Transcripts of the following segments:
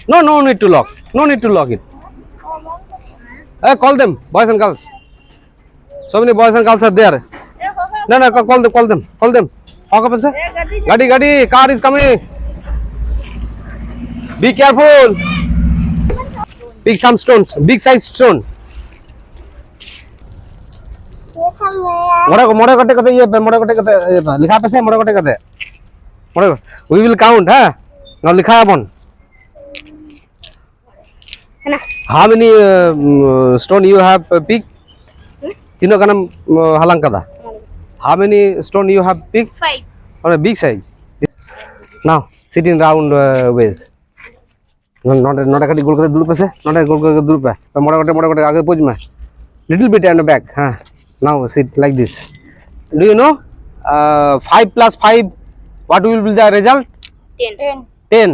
No, no need to lock. No need to lock it. Hey, call them, boys and girls. So many boys and girls are there. No, no, call them, call them, call them. Walk up and say, Gadi, Gadi, car is coming. Be careful. Pick some stones, big size stone. मोड़े कटे कते ये मोड़े कटे कते लिखा पे से मोड़े कटे कते मोड़े we will count huh now लिखा अपन how many stone you have pick तीनों का नाम हलांग कदा how many stone you have pick 5 on a big size now sit in round ways NOTA कटी गोल करके दूर पे से नोटा गोल करके दूर पे मोड़े कटे आगे पहुंच में little bit and back huh now sit like this do you know 5 plus 5 what will be the result 10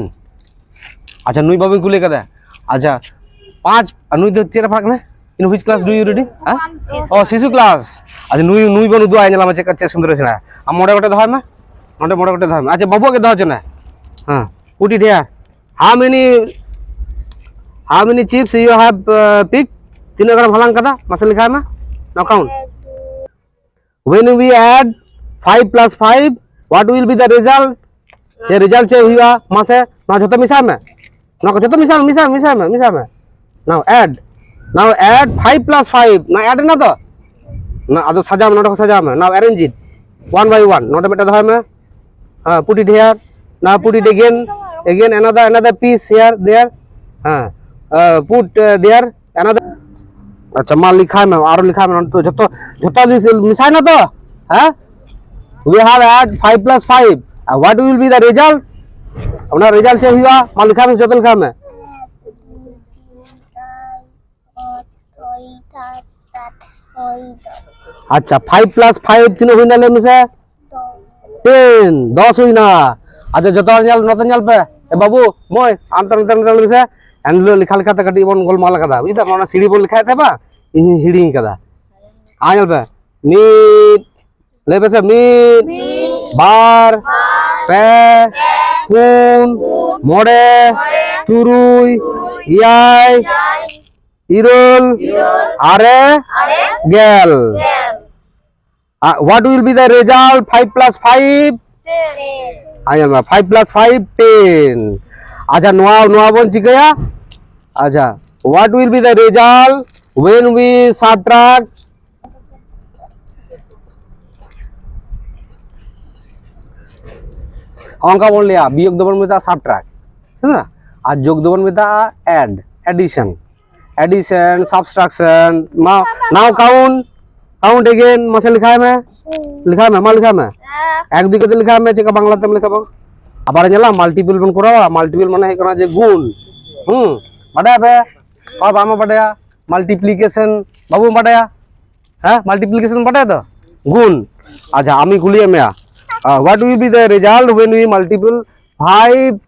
अच्छा नुई बाबू को लेकर अच्छा 5 नुई तो तेरा फर्क ना in which class do you ready oh शिशु class अच्छा नुई बाबू दो आए ना चेक सुंदर है हम मोड़े कटे दो में मोड़े कटे दो में अच्छा बाबू के दो चना हाँ put it here how many chips you have picked तीनों का भलांग कदा मसल लिखा है मैं now count when we add 5 plus 5 what will be the result the result che huwa mase na joto misa mein na joto misa mein now add 5 plus 5 na add na to na ado saja mein now arrange it one by one not beta dha mein put it here now put it again another piece here there put there another अच्छा माल लिखा है मैं आरो लिखा है तो जब तो मिसाई ना तो हैं we have add 5 plus 5 what will be the result अपना रिजल्ट चाहिए हुआ माल लिखा है जो लिखा है मैं अच्छा 5 plus 5 तीनों हुई ना ले में से 10 10 हुई ना अच्छा जो तो नतन पे ए बाबू मोय अंतर में से एंड लिखा था कटी बन गोलमाल कदा बुझता माना सीढ़ी बन लिखा था बा हिड़ी कदा आयल पे मीट ले पे से मीट बार पे पुन मोड़े तुरुई याय इरोल आरे गेल what will be the result 5 plus 5 oil 5 plus 5 10 अच्छा नुआ बन चिकया अच्छा what will be the result when we subtract अंका बोल लिया वियोग दबन में था subtract है ना आज जोग दबन में था add addition subtraction now count again मसे लिखा है मैं मां लिखा है मैं एक दुई कते लिखा है मैं चेका बांग्ला तेम लिखा बांग আবার ñলা মাল্টিপল বন করাওয়া মাল্টিপল মানে কোনা যে গুণ বাডায় पे और बामा बाडया মাল্টিপ্লিকেশন বাবু বাডয়া হ্যাঁ মাল্টিপ্লিকেশন বাডায় তো গুণ আচ্ছা আমি খুলিয়ে মেয়া what will be the result when we multiple 5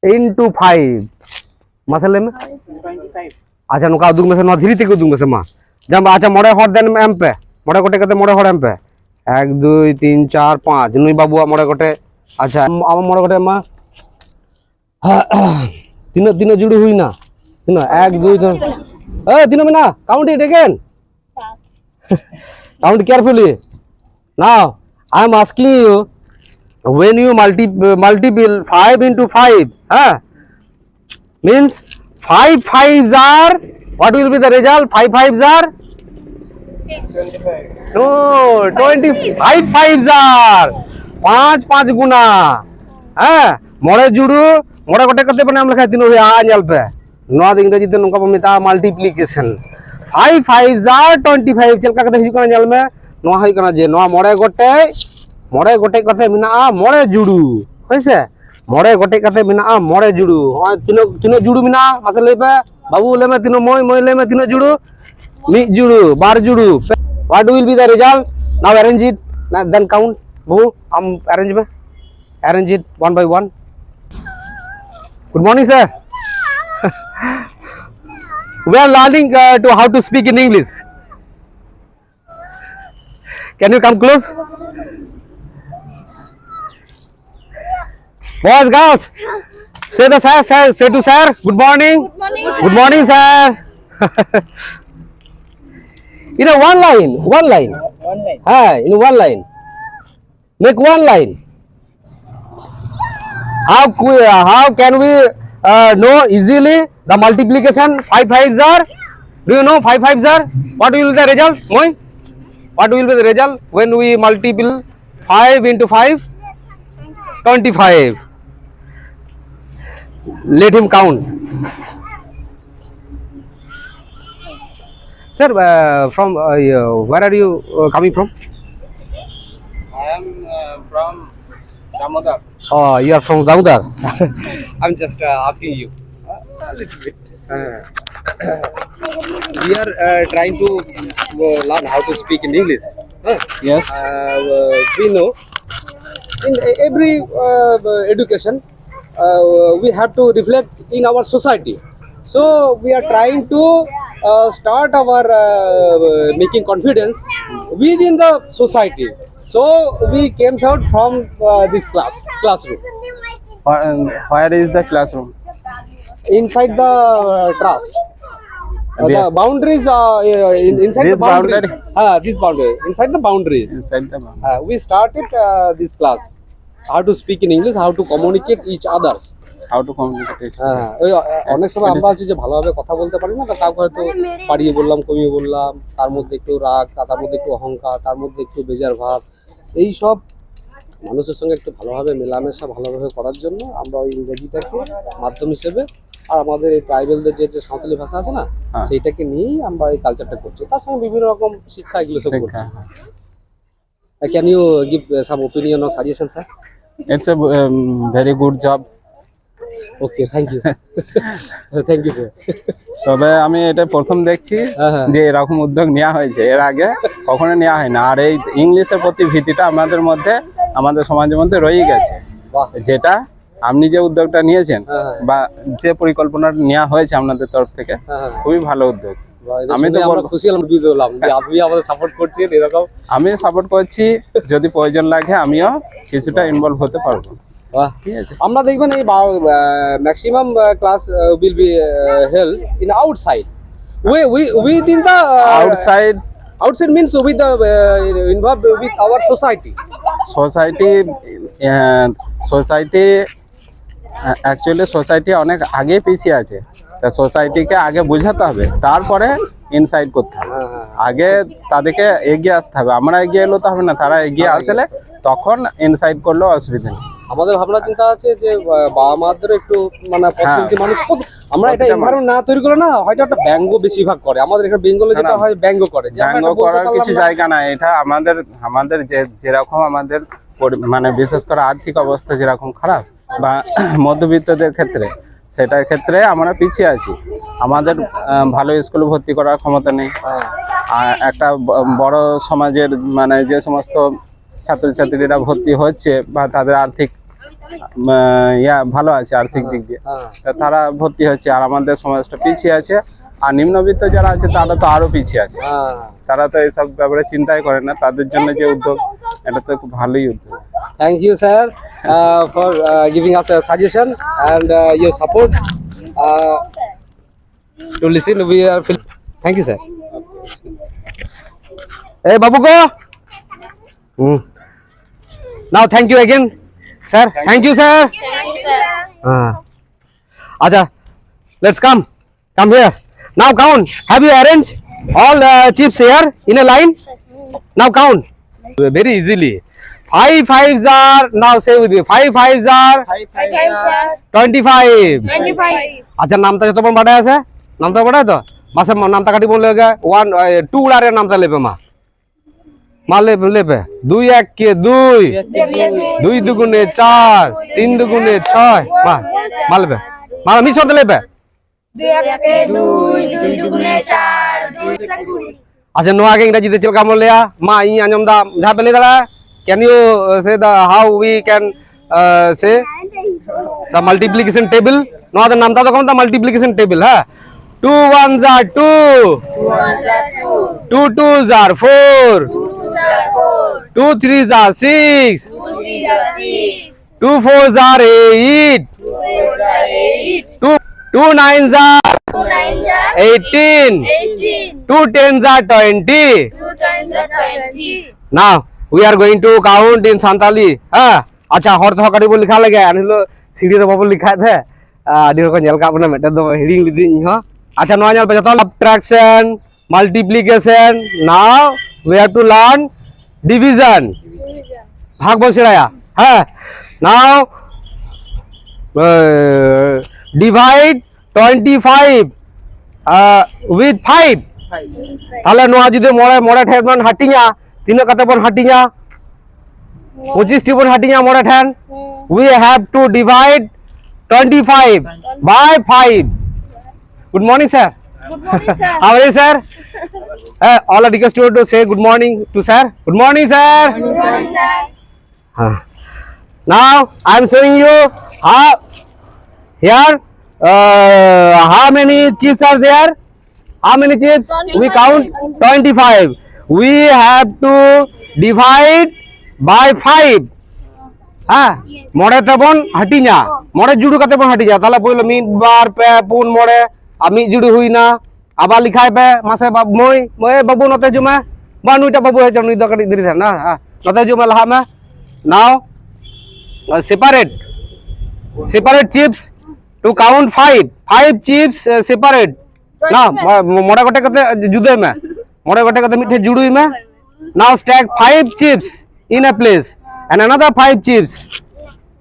into 5 मसले में 25 अच्छा नुका दुग में से न धीरे ते को दुग में से मां जब अच्छा मोड़े हट देन एम पे मोड़े कोटे कते मोड़े हट एम पे 1 2 3 4 5 नुई बाबू मोड़े कोटे अच्छा आम मोड़े कोटे मां तीनों जुड़ी हुई ना तीनों 1 2 3 तीनों में ना count it again count carefully now I am asking you when you multiple 5 into 5 means 5 5s are what will be the result 5 5s are 25 no 25 5s are 5 गुना मोड़े जुड़ू मोड़े गोटे कते बने हम लिखा तीनों आ जल पे नौ इंग्रेजी ते नुका मिता मल्टीप्लिकेशन 5 5s are 25 चलका कते हिजु कना जल में नो हाई कना जे नो मोड़े गोटे कते मिना मोड़े जुड़ू होइसे मोड़े गोटे कते मिना मोड़े जुड़ू तीनों जुड़ू मिना मसे ले पे बाबू ले में तीनों मोय ले में तीनों जुड़ू मी जुड़ू बार जुड़ू what will be the result now arrange it then count babu arrange it one by one good morning sir we are learning to how to speak in English can you come close Boys, girls, say the sir, sir, say to sir, good morning. Good morning, sir. In a one line. One line. In one line. Make one line. How can we know easily the multiplication? 5 5s are. Do you know 5 5s are? What will be the result, Moy? What will be the result when we multiply 5 into 5? 25. Let him count. Sir, from where are you coming from? I am from Damodar. Oh, you are from Damodar. I'm just asking you a little bit. We are trying to learn how to speak in English. Yes. We know in every education we have to reflect in our society. So we are trying to start our making confidence within the society. So we came out from this classroom Where is the classroom? inside the trust. The Yeah. boundaries inside This the boundaries. boundary? This boundary inside the boundaries. Inside the bound. We started this class how to speak in English, how to communicate each others. How to communicate? ওই অনেক সময় আমরা হচ্ছে যে ভালোভাবে কথা বলতে পারি না, তো কাউকে হয়তো বাড়িয়ে বললাম, কমিয়ে বললাম, তার মধ্যে একটু রাগ, তার মধ্যে একটু অহংকার, তার মধ্যে একটু বেজার ভাব, এই সব মানুষের সঙ্গে একটু ভালোভাবে মেলামেশা ভালোভাবে করার জন্য আমরা ওই ইংরেজিটাকে মাধ্যম হিসেবে আর আমাদের এই ট্রাইবেলদের যে সাঁওতালি ভাষা আছে না, হ্যাঁ। সেইটাকে নিয়েই আমরা এই কালচারটা করছি, তার সঙ্গে বিভিন্ন রকম শিক্ষা এগুলো সব করছি। Can you give some opinion or suggestion sir? It's a very good job. Okay, thank you. Thank you sir. তবে আমি এটা প্রথম দেখছি হ্যাঁ। যে এরকম উদ্যোগ নেওয়া হয়েছে, এর আগে কখনো নেওয়া হয় না। আর এই ইংলিশের প্রতি ভীতিটা আমাদের মধ্যে, আমাদের সমাজের মধ্যে রয়ে গেছে, বাহ। যেটা আপনি যে উদ্যোগটা নিয়েছেন হ্যাঁ। বা যে পরিকল্পনাটা নেওয়া হয়েছে আপনাদের তরফ থেকে, হ্যাঁ। খুবই ভালো উদ্যোগ। আমি আমি তো তো আমরা খুশি হলাম, বিদ হলাম যে আপনি আমাদের সাপোর্ট করছেন এরকম। আমি সাপোর্ট করছি, যদি প্রয়োজন লাগে আমিও কিছুটা ইনভলভ হতে পারবো। বাহ। ঠিক আছে। আমরা দেখবেন এই maximum class will be held in outside, within the outside. outside means with the involved with our society. Society actually society অনেক আগে পিছিয়ে আছে, তা সোসাইটিকে আগে বোঝাতে হবে, তারপরে ইনসাইড করতে হবে। আগে তাদেরকে এগিয়ে আসতে হবে, আমরা এগিয়ে এলো তো হবে না, তারা এগিয়ে আসলে তখন ইনসাইড করলেও অসুবিধা নেই। আমাদের ভাবনা চিন্তা আছে যে বাবা মাদের একটু মানে প্রত্যেকটি মানুষ আমরা এটা এনভায়রনমেন্ট না তৈরি করে না, হয়তো একটা ব্যঙ্গ বেশিরভাগ করে আমাদের এখানে বেঙ্গলে, যেটা হয় ব্যঙ্গ করে, যে আমরা ব্যঙ্গ এটা বলতে করার পারলাম কিছু না। জায়গা না, এটা আমাদের যেরকম আমাদের মানে বিশেষ করে আর্থিক অবস্থা যেরকম খারাপ বা মধ্যবিত্তদের ক্ষেত্রে, সেটার ক্ষেত্রে আমরা পিছিয়ে আছি। আমাদের ভালো স্কুলে ভর্তি করার ক্ষমতা নেই। আর একটা বড় সমাজের মানে যে সমস্ত ছাত্রছাত্রীরা ভর্তি হচ্ছে বা তাদের আর্থিক ভালো আছে আর্থিক দিক দিয়ে, তা তারা ভর্তি হচ্ছে, আর আমাদের সমাজটা পিছিয়ে আছে। আর নিম্নবিত্ত যারা আছে তারা তো আরো পিছিয়ে আছে, তারা তো এইসব ব্যাপারে চিন্তাই করে না। তাদের জন্য যে উদ্যোগ, এটা তো খুব ভালোই উদ্যোগ। Thank you, sir, for giving us a suggestion and your support to listen. We are. Thank you, sir. Hey, Babu ko. Now, thank you again, sir. Thank you, sir. Acha, let's come here. Now count. Have you arranged all chips here in a line? Now count. Very easily. 5 5s are, now say with me, 5 5s are 25. अच्छा नामता जो तो बड़ा है नामता बड़ा है तो मासे नामता काटी बोल लेगा 1 2 उड़ा रे नामता ले पे माँ ले पे 2 1 के 2 दुगुने 4 3 दुगुने 6 माँ ले पे माँ मिस होते ले पे 2 दुगुने 4 2 20 अच्छा नो आगे इंग्रजी दे चल काम ले आ माँ ये आजम दा जहाँ पे ले दला can you say the how we can say the multiplication table? No other नाम था तो कौन था multiplication table है? 2 1s are 2 2 2s are 4 2 3s are 6 2 4s are 8. 2 9s are 18. 2 10s are 20. Now we are going to count in Santali. अच्छा हर तो कड़ी बोल लिखा लगे अनिलो सीढ़ी रे बाबू लिखा थे आदि को नेल का बना मेटे दो हेडिंग लिदिन हो अच्छा नो नेल पे जतो subtraction multiplication now we have to learn division भाग बोल सिराया now divide 25 with 5 তাহলে নোয়া যদি মোড়ে মোড়ে ঠেন হাটিয়া তিন কত বন হাটিয়া 25 টি বন হাটিয়া মোড়ে ঠেন we have to divide 25 by 5 good morning sir how are you sir all are requested to say good morning to sir good morning sir now I am showing you how here how many chips are there. How many chips? We count 25. We have to divide by 5. मोड़े तबन हटिया मोड़े जुड़ू कते बन हटिया ताला पहिलो mid बार पे पुन मोड़े आमी जुड़ू हुईना आबा लिखाय पे मासे बाब मोय बाबू नते जुमे बानुटा बाबू हे जनु दकड़ी दिरी था ना नते जुमे लहा में now separate chips to count 5 chips separate now मोड़े गोटे कते जुदे में मोड़े गोटे कते मिठे जुड़ुई में now stack 5 chips in a place and another 5 chips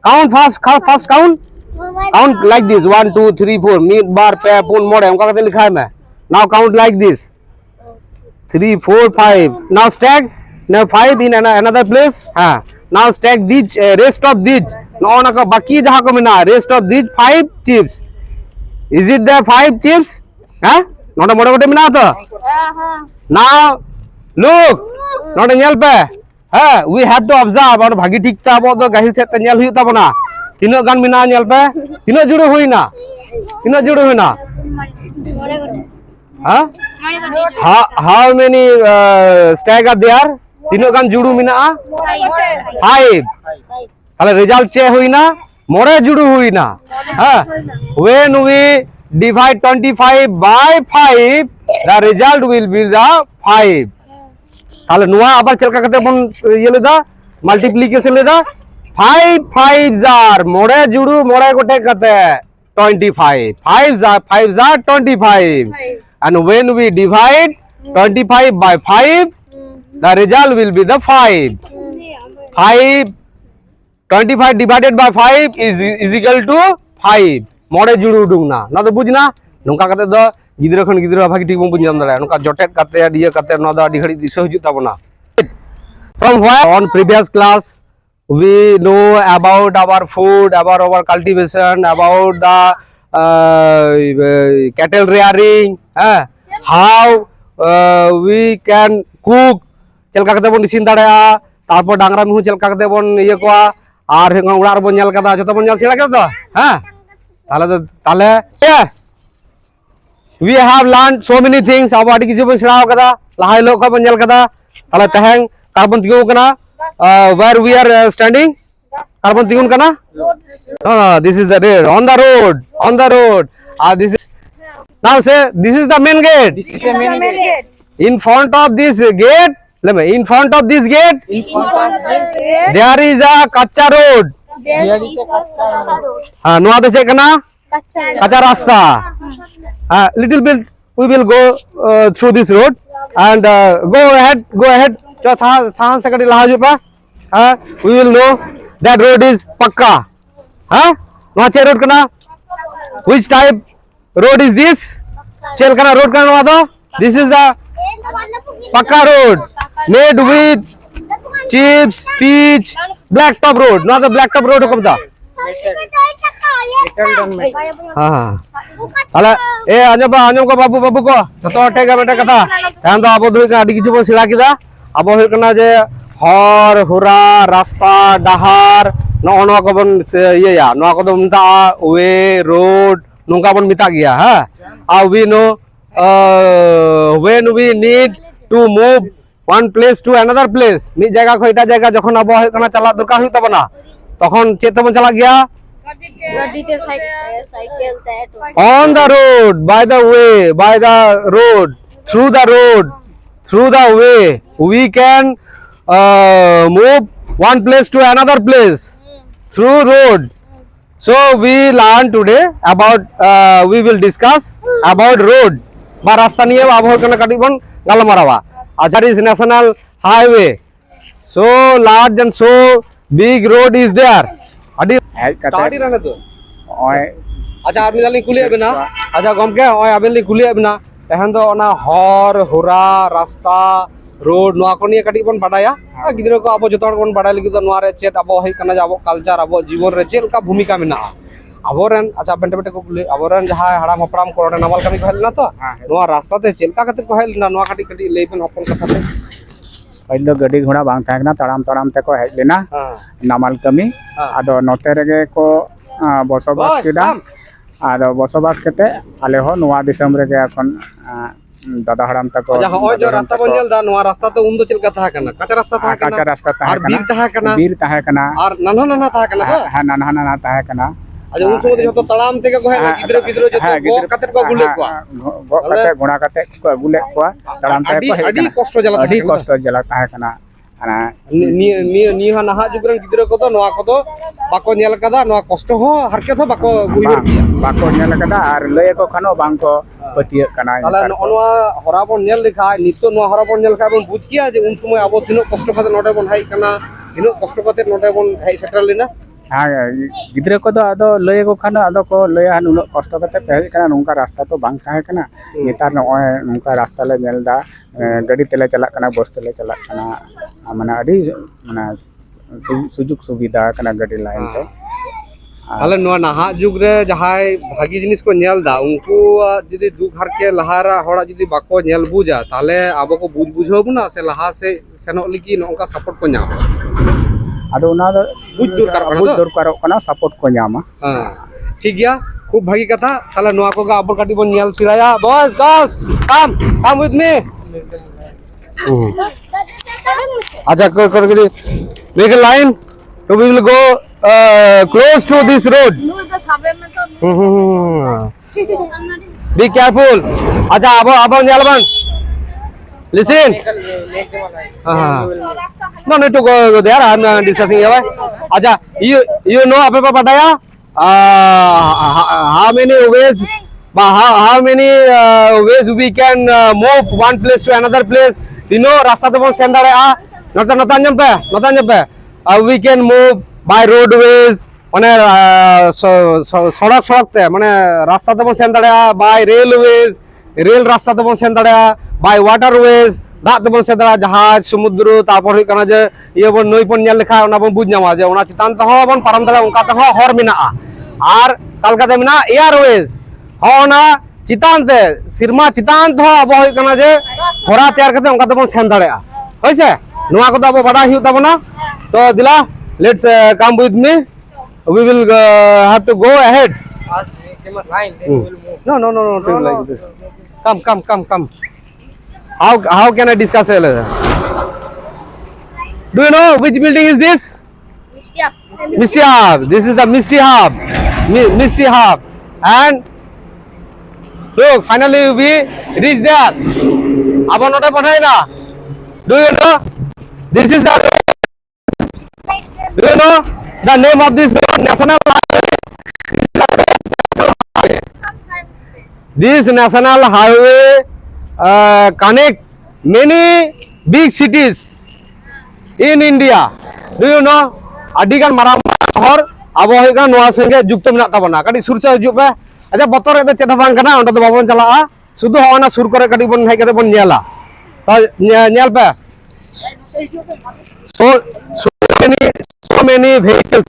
count first count like this 1 2 3 4 mid bar pe pun मोड़े उनका कते लिखा है मैं now count like this 3 4 5 now stack now 5 in another place now stack these rest of these no na ka baki jaha ko mina rest of these 5 chips is it there 5 chips not a moda gote mina to now look not a nyel pe we have to observe और भागी ठीक ता बो तो गाही से तन्यल हुई तब ना तीनों गान मिना nyel पे तीनों जुड़े हुई ना how many stack are there तीनों गान जुड़ू मिना 5 ताले रिजल्ट चे हुई ना मोड़े जुड़ू हुई ना when we divide 25 by 5 the result will be the 5 ताले नुआ आबार चलका कते बन ये लेदा मल्टीप्लिकेशन लेदा 5 5s are मोड़े जुड़ू मोड़े गोटे कते 25 5s are 25 and when we divide 25 by 5 the result will be the 5 25 divided by 5 is equal to 5 मोड़े जुड़ू डुंगना ना तो बुझना नोंका कते दो गिदरा खन गिदरा भागी ठीक बन बुझाम दाले नोंका जटेट कते दिया कते नो दा आडी घड़ी दिसो हिजु ताबना from where on previous class we know about our food about our cultivation about the cattle rearing how we can cook चलका कते बन इसिन दाड़ेया तारपर डांगरा मिहु चलका कते बन ये कोआ आर उड़ा बन नेल कदा जतो बन नेल सेला केदा ताले we have learned so many things अब आडी किछु बन सेला कदा लहाय लोग को बन नेल कदा ताले तहें कार्बन तिगु कना where we are standing carbon तिगुन कना this is the road on the road this is now say this is the main gate in front of this gate in front of this gate there is a kacha road नुआ तो check ना kacha rasta little bit we will go through this road and go ahead जो साहन से कड़ी लहाजू पा we will know that road is pakka नुआ चे road कना which type road is this चेल कना road कना नुआ तो this is the pakka road made with chips pitch black top road not the black top road कब था अला ए आजम को बाबू को तो टेगा बेटा कथा एन तो आबो दुई का आडी किछु बो सिला किदा आबो होय कना जे हर हुरा रास्ता डहार नो नो को बन ये या नो को मिता वे रोड नोंका बन मिता गया we know when we need to move one place to another place मी जगह को एटा जगह जखन अब होय कना चला दरकार होय तबना তখন চেক তেমন চালা গিয়া গাড়িতে সাইকেল তে on the road, by the way, by the road, through the road, through the way, we can move one place to another place through road. So we learn today about we will discuss about road বা রাস্তা নিয়ে আবহাওয়া কেন কাটিবন গালমারাওয়া আচার is national highway, so large and so big road is there. আদি ᱦᱮᱡ start ᱠᱟᱛᱮ ᱨᱟᱱᱟ to ᱱᱚᱜᱼᱚᱭ আচ্ছা আপনি জানি কুলিয়ে বেনা আচ্ছা গমকে ওই আবেলি কুলিয়ে বেনা এখন তো ওনা হর হোরা রাস্তা রোড নোয়া কো নিয়ে কাটি বন বাডায়া গিদ্রা কো আবো যত হড় বন বাডাই লাগি তো নোয়া রে চেট আবো হই কানা যাবো কালচার আবো জীবন রে চেল কা ভূমিকা মেনা আবরেন আচ্ছা বেন্টে বেন্টে কো কুলি আবরেন যাহা হাড়াম হপড়াম করোনা নামাল কামি কো হেলনা তো নোয়া রাস্তাতে চেলকা কাতে কো হেলনা নোয়া কাটি কাটি লেইপেন হপন কথাতে ᱯᱟᱹᱦᱤᱞ ᱫᱚ ᱜᱟᱹᱰᱤ ᱜᱷᱚᱲᱟ ᱵᱟᱝ ᱛᱟᱦᱮᱸ ᱠᱟᱱᱟ ᱛᱟᱲᱟᱢ ᱛᱟᱲᱟᱢ ᱛᱮᱠᱚ ᱦᱮᱡ ᱞᱮᱱᱟ ᱱᱟᱢᱟᱞ ᱠᱟᱹᱢᱤ ᱟᱫᱚ ᱱᱚᱛᱮ ᱨᱮᱜᱮ ᱠᱚ বসবাস কেদা ᱟᱫᱚ বসবাস ᱠᱟᱛᱮ ᱟᱞᱮ ᱦᱚᱸ ᱱᱚᱣᱟ ᱫᱤᱥᱚᱢ ᱨᱮᱜᱮ এখন দাদা হাড়াম তাকো আচ্ছা হয় যে রাস্তা বন জেলদা নোয়া রাস্তা তো উন্দো চেলকা তাহা কানা কাঁচা রাস্তা তাহা কানা কাঁচা রাস্তা আর তাহᱮᱸ বীর তাহা কানা ᱵᱤᱨ ᱛᱟᱦᱮᱸ ᱠᱟᱱᱟ আর নানা নানা তাহা কানা তো হ্যাঁ নানা নানা তাᱦᱮᱸ ᱠᱟᱱᱟ আচ্ছা উন সময় যত তাড়াম থেকে কো হেলা গিদ্রা গিদ্রা যত গো কাতে কো গুলে কোয়া ᱜᱚᱜ ᱠᱟᱛᱮ ᱜᱷᱚᱲᱟ ᱠᱟᱛᱮ ᱠᱚ ᱟᱹᱜᱩ ᱞᱮᱫ ᱠᱚᱣᱟ ᱛᱟᱲᱟᱢ ᱛᱮ ᱟᱹᱰᱤ ᱠᱚ ᱦᱮᱡ ᱟᱹᱰᱤ ᱠᱟᱱᱟ কষ্ট জ্বালা ᱟᱹᱰᱤ ᱠᱚᱥᱴᱚ ᱡᱟᱞᱟ ᱛᱟᱦᱮᱸ ᱠᱟᱱᱟ নিয়া নাহা যুগ রেন গিদ্রা কো নোয়া কো বাকো নেল কাদা নোয়া কষ্ট হো হারকেত হো বাকো উইহর গিয়া ᱵᱟᱠᱚ ᱧᱮᱞ ᱟᱠᱟᱫᱟ ᱟᱨ ᱞᱟᱹᱭ ᱟᱠᱚ ᱠᱷᱟᱱ ᱦᱚᱸ ᱵᱟᱝᱠᱚ ᱯᱟᱹᱛᱭᱟᱹᱜ ᱠᱟᱱᱟ তাহলে নোয়া হরা বন নেল লেখা নিত্য নোয়া হরা বন নেল লেখা বন বুঝ কিয়া যে উন সময় আবো তিনো কষ্ট কাতে নডে বন হাই কানা তিনো কষ্ট কাতে নডে বন হাই সেটেল লেনা ᱦᱮᱸ ᱜᱤᱫᱽᱨᱟᱹ ᱠᱚᱫᱚ ᱟᱫᱚ ᱞᱟᱹᱭ ᱟᱠᱚ ᱠᱷᱟᱱ ᱟᱫᱚ ᱠᱚ ᱞᱟᱹᱭᱟ ᱱᱩᱱᱟᱹᱜ ᱠᱚᱥᱴᱚ ᱠᱟᱛᱮ ᱯᱮ ᱦᱮᱡ ᱟᱠᱟᱱᱟ ᱱᱚᱝᱠᱟ ᱨᱟᱥᱛᱟ ᱛᱚ ᱵᱟᱝ ᱛᱟᱦᱮᱸ ᱠᱟᱱᱟ ᱱᱮᱛᱟᱨ ᱱᱚᱜᱼᱚᱭ ᱱᱚᱝᱠᱟ ᱨᱟᱥᱛᱟ ᱞᱮ ᱧᱮᱞ ᱮᱫᱟ ᱜᱟᱹᱰᱤ ᱛᱮᱞᱮ ᱪᱟᱞᱟᱜ ᱠᱟᱱᱟ ᱵᱟᱥ ᱛᱮᱞᱮ ᱪᱟᱞᱟᱜ ᱠᱟᱱᱟ ᱢᱟᱱᱮ ᱟᱹᱰᱤ ᱢᱟᱱᱮ সুযোগ সুবিধা ᱠᱟᱱᱟ ᱜᱟᱹᱰᱤ ᱞᱟᱭᱤᱱ ᱛᱮ তাহলে নোয়া নাহা যুগ রে যাহাই ভাগি জিনিস কো নেল দা উনকু যদি দুঃখ হারকে লাহারা হড়া যদি বাকো নেল বুঝা তাহলে আবো কো বুঝ বুঝাবো না সে লাহা সে সেনক লিগি নংকা সাপোর্ট কো ñama ᱟᱫᱚ ᱚᱱᱟ ᱫᱚ বুঝ দরকার বুঝ দরকারᱚᱜ ᱠᱟᱱᱟ সাপোর্ট ᱠᱚ ᱧᱟᱢᱟ হ্যাঁ ঠিক গিয়া খুব ভাগি কথা তাহলে নোয়া কো গা আবর কাটি বন নেল সিরায়া boys girls come with me আচ্ছা কর করে make a line so we will go close to this road be careful acha abo jalban listen no need to go there I am discussing here acha you know ape padaya how many ways how many ways we can move one place to another place you know rasta te bon sen dare notan nyampe we can move by roadways মানে সড়ক সড়কতে মানে রাস্তাতে বন সেন দাঁড়া by railways rail রাস্তাতে বন সেন দাঁড়া by waterways দাঁত বন সেন দাঁড়া জাহাজ সমুদ্র তারপর হই কানা যে ইয়ে বন নই বন নেল লেখা ওনা বন বুঝ নামা যে ওনা চিতান তে বন পারাম দাঁড়া উনকা তে হর মেনাআ আর কলকাতা মেনা এয়ারওয়েজ হনা চিতান তে সিরমা চিতান তে আবো হই কানা যে হরা তৈয়ার করতে উনকা তে বন সেন দাঁড়া হইছে নোয়া কো আবো বাড়া হিউ তাবনা তো দিলা let's come with me we will have to go ahead no like this come how can I discuss it do you know which building is this Misty Hub this is the Misty Hub and look finally we reach there abo note pathai na do you know this is the do you know the name of this road national highway this national highway connect many big cities in India do you know adigan marang shahar abo hoiga noa sange jukto mena tabona kadi surcha hijub pe aja botor ete cheta bang kana onta do babon chalaa sudu hona sur kore kadi bon hai kate bon nyela ta nyel pe so many vehicles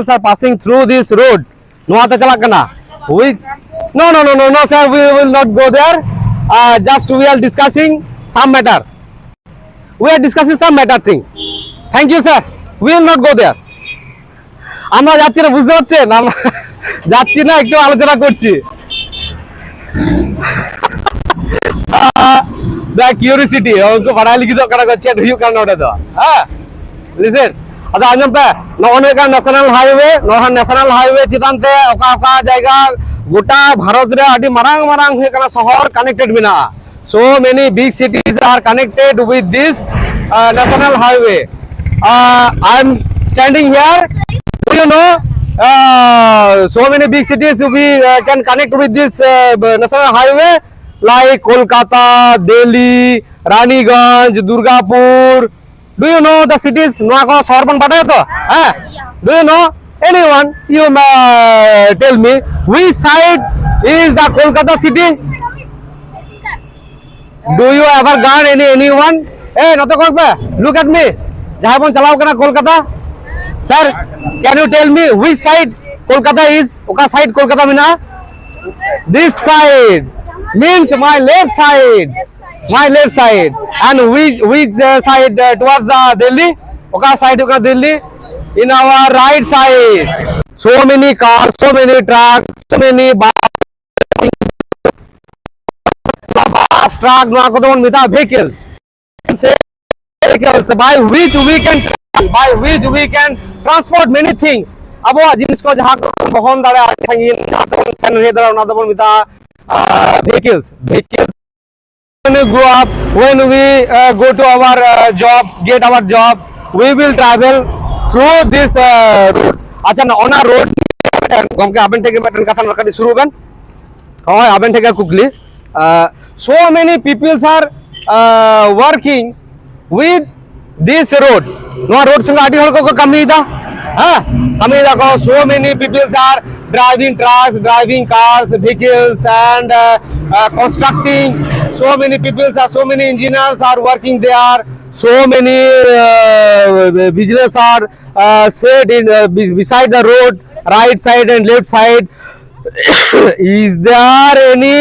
are passing through this road noa ta chalak kana which no sir we will not go there just we are discussing some matter thing thank you sir we will not go there আমরা যাচ্ছি না বুঝতে পারছেন আমরা যাচ্ছি না একটু আলোচনা করছি the curiosity उनको पढ़ाई लिखी तो करा चेट हुई करना उठे तो हाँ listen ᱟᱫᱚ ᱟᱸᱡᱚᱢ ᱯᱮ ᱱᱚᱜᱼᱚ ᱱᱚᱝᱠᱟ ᱱᱮᱥᱱᱟᱞ ᱦᱟᱭᱣᱮ ᱱᱚᱣᱟ ᱱᱮᱥᱱᱟᱞ ᱦᱟᱭᱣᱮ ᱪᱮᱛᱟᱱ ᱛᱮ ᱚᱠᱟ ᱡᱟᱭᱜᱟ গোটা ভারত রে আডি মারাং মারাং হয়ে কানা শহর connected Mena so many big cities are connected with this national highway I am standing here do you know so many big cities we can connect with this national highway like Kolkata, Delhi, Raniganj, Durgapur. Do you know the cities? নোয়া কো শহর বন বাটায় তো হ্যাঁ do you know anyone you tell me which side is the Kolkata city? Do you ever got anyone? Hey, not to look at me. Jahan bon chalao kana Kolkata. Sir, can you tell me which side Kolkata is? Oka side Kolkata mina? This side means my left side. My left side. And which side towards the Delhi? Oka side oka Delhi? In our right side. So many cars, so many trucks, so many truck নোয়া কত বন Mita vehicles by which we can transport many things abo জিনিস ko jaha বহন দাড়ে সাঙ্গিন sen he dara ona dobon mita vehicles when we grow up when we go to our get our job we will travel through this road acha na ona road gomke aben theke meten katha rakati shuru ben hoy aben theke quickly so many people are working with this road no road sanga adi hol ko kami da ha kami da ko so many people are driving trucks driving cars vehicles and constructing so many people are so many engineers are working there so many business are set in beside the road right side and left side is there any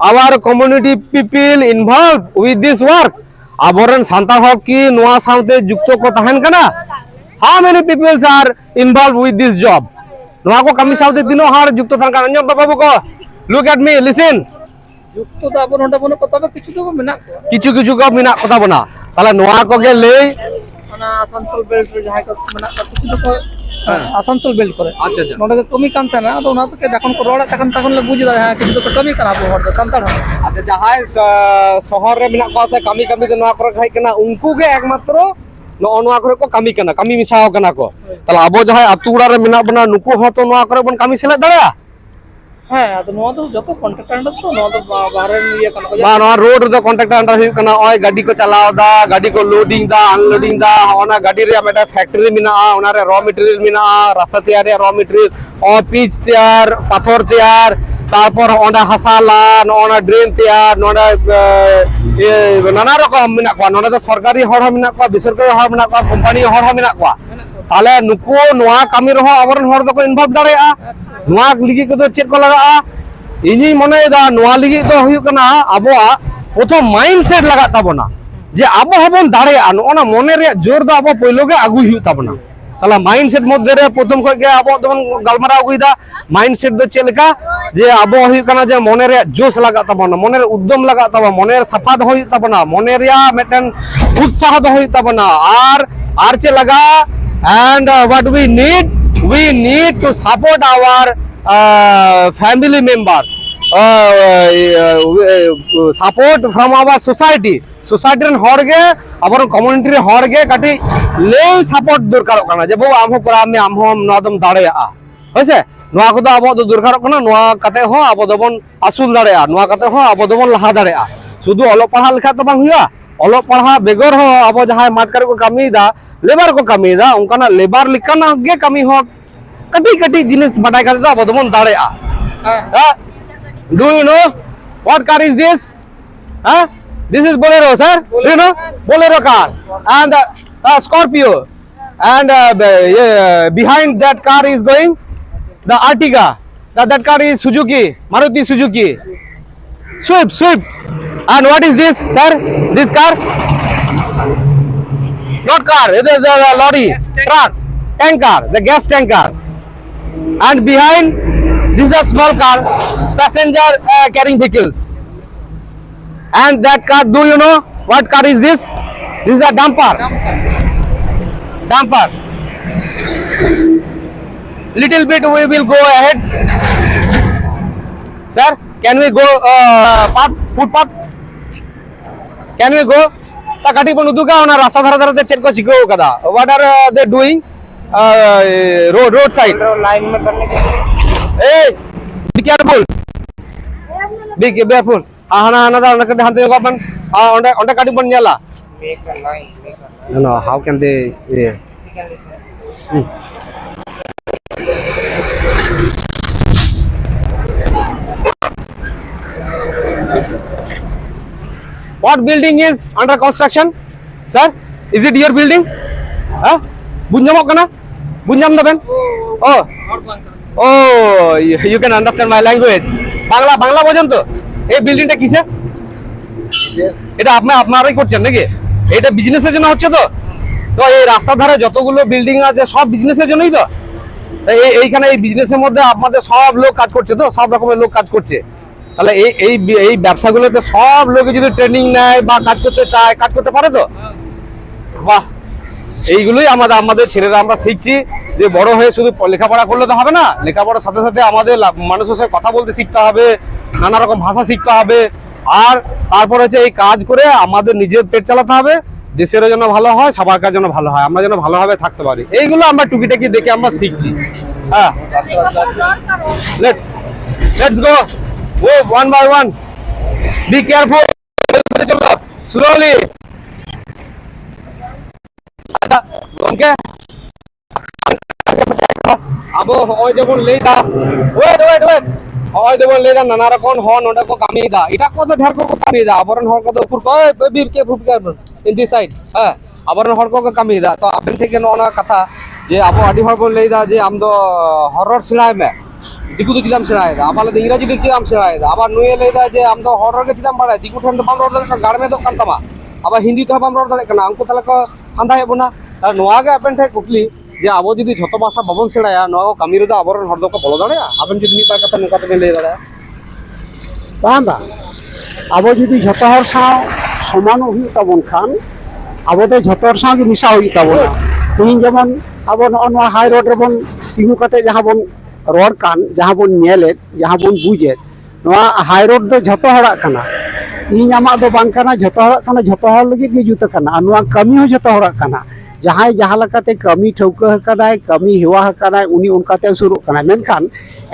our community people involved with this work aboran santa hok ki noa saute jukto ko tahen kana how many people are involved with this job noa ko kami saute dino har jukto than kana anjom babu ko look at me listen যুক্ত তো আপন ওটা মনে কথা কিছু তো মেনা কিছু ko menak kota bona tala noa ko ge lei মানে আসানসোল বেল্ট যাহাই কো মেনা কিছু তো আসানসোল বেল্ট করে আচ্ছা আচ্ছা নোটা কমি কানতে না তো ওনা তো দেখুন কো রড়া তখন বুঝি দা হ্যাঁ কিছু তো কমি কানা আপো হড় সান্তাল আচ্ছা যাহাই শহর রে মেনা ko se kami te noa kore khai kana unku ge ekmatro no noa kore ko kami kana kami misao kana ko tala abo jahai atu ura re mena bana nuku hoto noa kore bon kami selek darea হ্যাঁ তো নোয়া তো যত contractor under তো নোয়া তো বাহারে নিয়ে কানা ba no road the contractor under hu kana oi gadi ko chalao da gadi ko loading da unloading da ona gadi re meta factory mina ona re raw material mina rasta teyar raw material o pitch teyar pathor teyar তারপর ona hasala ona drain teyar ona nana rokom mina ko ona to sarkari hor mina ko besorkari hor mina ko company hor mina ko তাহলে নুকু নোয়া কামি রহ আবরণ হর দকো involve দাঁড়ায়া নোয়া লিগি কত check কো লাগা ইনি মনে দা নোয়া লিগি তো হুয়ু কানা আবোয়া প্রথম মাইন্ডসেট লাগা তাবনা যে আবো হবন দাঁড়ায়া নোনা মনে রে জোর দা আবো পয়লোগে আগু হুয়ু তাবনা তাহলে মাইন্ডসেট মধ্যে রে প্রথম কই গে আবো তখন গালমারা আগুইদা মাইন্ডসেট দো চেলকা যে আবো হুয়ু কানা যে মনে রে জোশ লাগা তাবনা মনের উদ্যম লাগা তাবনা মনের সাফা দ হুয়ু তাবনা মনে রিয়া মেটেন উৎসাহ দ হুয়ু তাবনা আর চে লাগা and what we need to support our family members support from our society ren horge our community re horge kati lei support durkar kana je bo amho pora ami amho nodom dareya hoise noa ko abo do durkar kana noa kate ho abo dobon asul dareya noa kate ho abo dobon laha dareya sudu olo parha lekha to bang huya olo parha begor ho abo jahai matkar ko kami da labour को कमी दा उनका labour लिखना गे कमी हो कटी जिनिस बटाई करते अब तुम दाड़े do you know what car is this this is Bolero sir do you know Bolero car and Scorpio and behind that car is going the Artiga that car is Suzuki Maruti Suzuki Swift and what is this sir this car not car, it is the lorry, truck, tanker, the gas tanker. And behind, this is a small car, passenger carrying vehicles. And that car, do you know what car is this? This is a dumper. Little bit we will go ahead. Sir, can we go footpath? Can we go? Ta kati pun uduga ona rasa dhara dhara te chen ko chiko kada. What are they doing? Road side. Line में करने के Hey, be careful. Be careful. Hana da ona kati hante ko apan onda kati pun nyala. make a line. No, how can they? Yeah. You can listen. What building is under construction? Sir, is it your building? Huh? Bunjam kana? Bunjam daben? Oh. Oh, you can understand my language. Bangla বোঝেন তো? এই বিল্ডিংটা কিসে? এটা আপনারাই করছেন নাকি? এটা বিজনেসের জন্য হচ্ছে তো? তো এই রাস্তার ধারে যতগুলো বিল্ডিং আছে সব বিজনেসের জন্যই তো? এইখানে এই বিজনেসের মধ্যে আপনাদের সব লোক কাজ করছে তো? সব রকমের লোক কাজ করছে। তাহলে এই ব্যবসাগুলোতে সব লোকে যদি ট্রেনিং নেয় বা কাজ করতে চায়, কাজ করতে পারে তো? বাহ, এইগুলোই আমাদের ছেলেরা আমরা শিখছি যে বড় হয়ে শুধু লেখাপড়া করলে তো হবে না, লেখাপড়ার সাথে সাথে আমাদের মানুষের সাথে কথা বলতে শিখতে হবে, নানা রকম ভাষা শিখতে হবে, আর তারপর হচ্ছে এই কাজ করে আমাদের নিজের পেট চালাতে হবে, দেশের জন্য ভালো হয়, সবার কার জন্য ভালো হয়, আমরা যেন ভালোভাবে থাকতে পারি। এইগুলো আমরা টুকিটাকি দেখে আমরা শিখছি। হ্যাঁ, let's go one by one. Be careful. Slowly. Okay. Abo hoy jebon leida. Wait. Hoy jebon leida nana rakon hon onda ko kami da. Ita ko to dhar ko kami da. Abaran hor ko to upur ko be careful in this side. Ha. Abaran hor ko kami da. To aben theke nona katha je abo adi hor bon leida je am do horror sinai me. दिकु तो चिदाम सेराय दा आबाले इंग्रजी दिक चिदाम सेराय दा आबा नुये लेदा जे आम दो horror के चिदाम बाड़ाय दिकु ठन तो बाम रोड दले गाड़ में तो कांतामा आबा हिंदी तो बाम रोड दले कना अंकु तले को खांदाय बुना ता नोआ गे आपन ठे कुकली जे आबो जदि झतो भाषा बाबन सेराया नोआ को कामी रेदा आबरन हर दो को बोलो दाड़या आबन जदि नि पा कथा नुका तो ले दाड़या बांदा आबो जदि झतो हर साव समान हुई तबन खान आबो तो झतो हर साव के मिसा हुई तबना तिहिन जेमन आबो नोआ हाई रोड रे बन तिगु कते जहां बन रोड कान जहां बन नेले जहां बन बुझे नोआ हाई रोड दो झतो हड़ा खाना इन आमा दो बांग खाना झतो हड़ा खाना झतो हड़ लगी के जुत खाना नोआ कमी हो झतो हड़ा खाना जहां जहां लकाते कमी ठौका हकादाय कमी हेवा हकादाय उनी उनकाते सुरु खाना मेनखान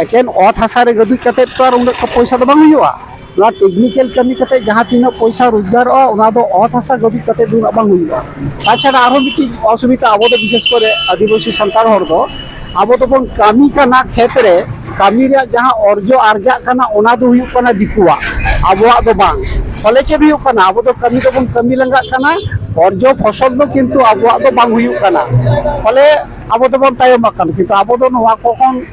एकेन ऑथ हासा रे गदु कते तो आर उन पैसा दो बांग हुआ नोआ टेक्निकल कमी कते जहां तीनो पैसा रोजगार ओना दो ऑथ हासा गदु कते दुन बांग हुआ ताछाड़ा आरो मिटी असुविधा आबो दो विशेष करे आदिवासी संतान हर दो आबो तो बन कामी काना क्षेत्र कामी रे जहां अर्जो आर्जा काना ओना दो हुयु काना दिकुआ आबोआ दो बांग फले चे हुयु काना आबो तो कामी तो बन कामी लंगा काना अर्जो फसल दो किंतु आबोआ दो बांग हुयु काना फले आबो तो बन तायम काना किंतु आबो दो नोआ कोन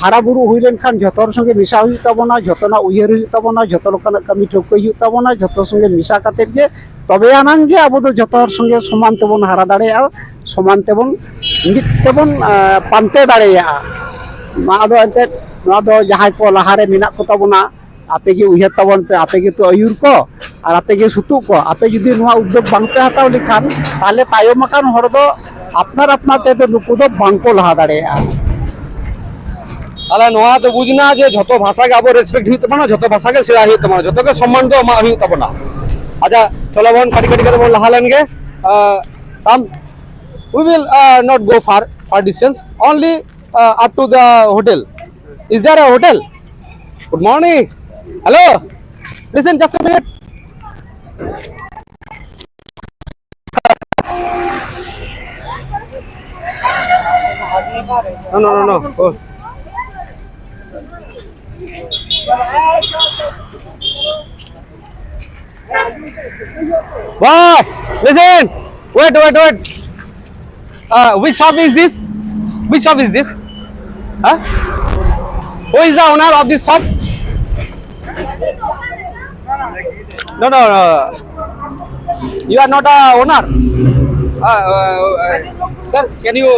हारा बुरु हुई लेन खान झतर संगे मिसा हुयु तबना झतना उयहर हुयु तबना झतो लोकाना कामी ठोकै हुयु तबना झतो संगे मिसा काते जे तबे आनांग जे आबो दो झतर संगे समान तबन हारा दाड़ेया समान तेबन इंगित तेबन पानते दाड़ेया मादो एते नोदो जहाय को लहारे मिना को तबना आपे गे उयहर तबन पे आपे गे तो अयुर को और आपे गे सुतु को आपे जदि नोआ उद्योग बांग पे हताव लिखान ताले तायम अकान हर दो अपनार अपनाते तो नुकु दो बांग को लहा दाड़ेया তাহলে নোয়া তো বুঝনা যে যত ভাষাকে আবো রেসপেক্ট হইতে পারো যত ভাষাকে সেরা হইতে পারো যতকে সম্মান তো মা হইতে পারো না আচ্ছা চলো বোন কাটি কাটি করে বল লাহালেনগে কাম we will not go far distance only up to the hotel. Is there a hotel? Good morning. Hello, listen just a minute. No. Oh. Boy, listen. Wait. Which shop is this? Huh? Who is the owner of this shop? No. You are not a owner. Sir, can you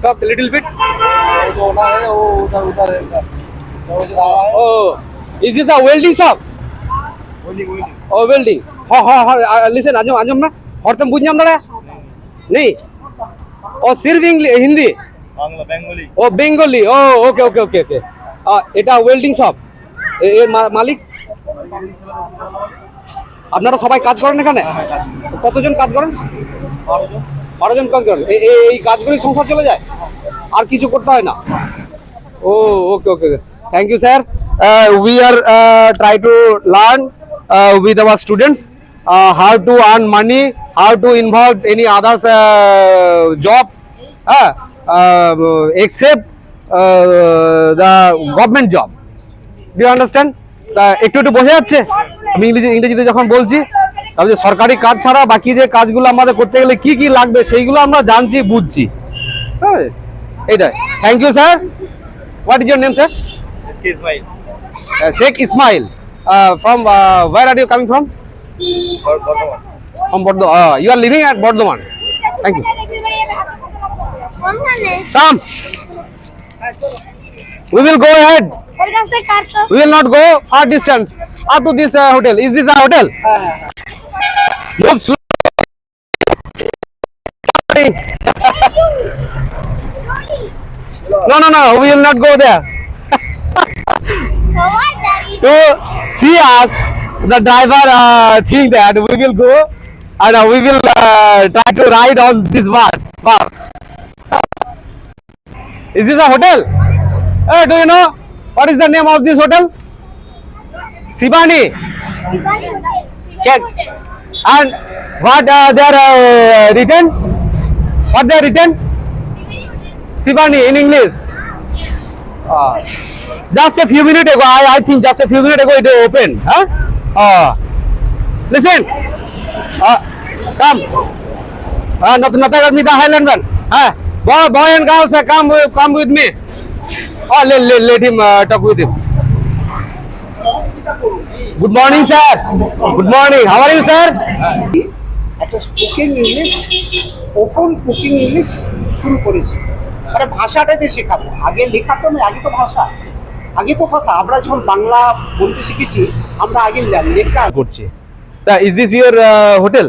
talk a little bit? Oh, is this a welding shop? Oh, welding. Listen, anjom na. Hortem bunjam dara. नहीं ও সির্ফ হিন্দি ও Bengali ও okay ওকে ওকে ওকে এটা welding shop এর মালিক আপনারা সবাই কাজ করেন এখানে কতজন কাজ করেন 12 জন কাজ করেন এই কাজগুলি সংসার চলে যায় আর কিছু করতে হয় না ও okay okay thank you sir we are try to learn with our students how to earn money, how to involve any others job except the government job. Do you understand? একটু একটু বোঝা যাচ্ছে আমি ইংরেজিতে যখন বলছি তাহলে সরকারি কাজ ছাড়া বাকি যে কাজগুলো আমাদের করতে গেলে কি কি লাগবে সেইগুলো আমরা জানছি বুঝছি হ্যাঁ এইটাই thank you sir what is your name sir Sheikh Ismail. From where are you coming from? Bardhaman. From Bardhaman. You are living at Bardhaman. Thank you. Come. We will go ahead. We will not go far distance up to this hotel. Is this a hotel? Move slowly. No. We will not go there. To see us, the driver think that we will go and we will try to ride on this bus. Is this a hotel? Hey, do you know what is the name of this hotel? Sibani. And what they are written? What they are written? Sibani in English. Just a few minutes ago, I think just a few minutes ago it opened. Huh? Listen. Come. Not me the Highland one. Boy and girls, come with me. Let him talk with him. Good morning, sir. Good morning. How are you, sir? একটা spoken English open cooking English শুরু করেছি মানে ভাষাটাতে শেখাবো আগে লেখা তো নয় আগে তো ভাষা আগে তো কথা আমরা যখন বাংলা বলতে শিখেছি আমরা আগে লেখা করছি তা ইজ দিস ইওর হোটেল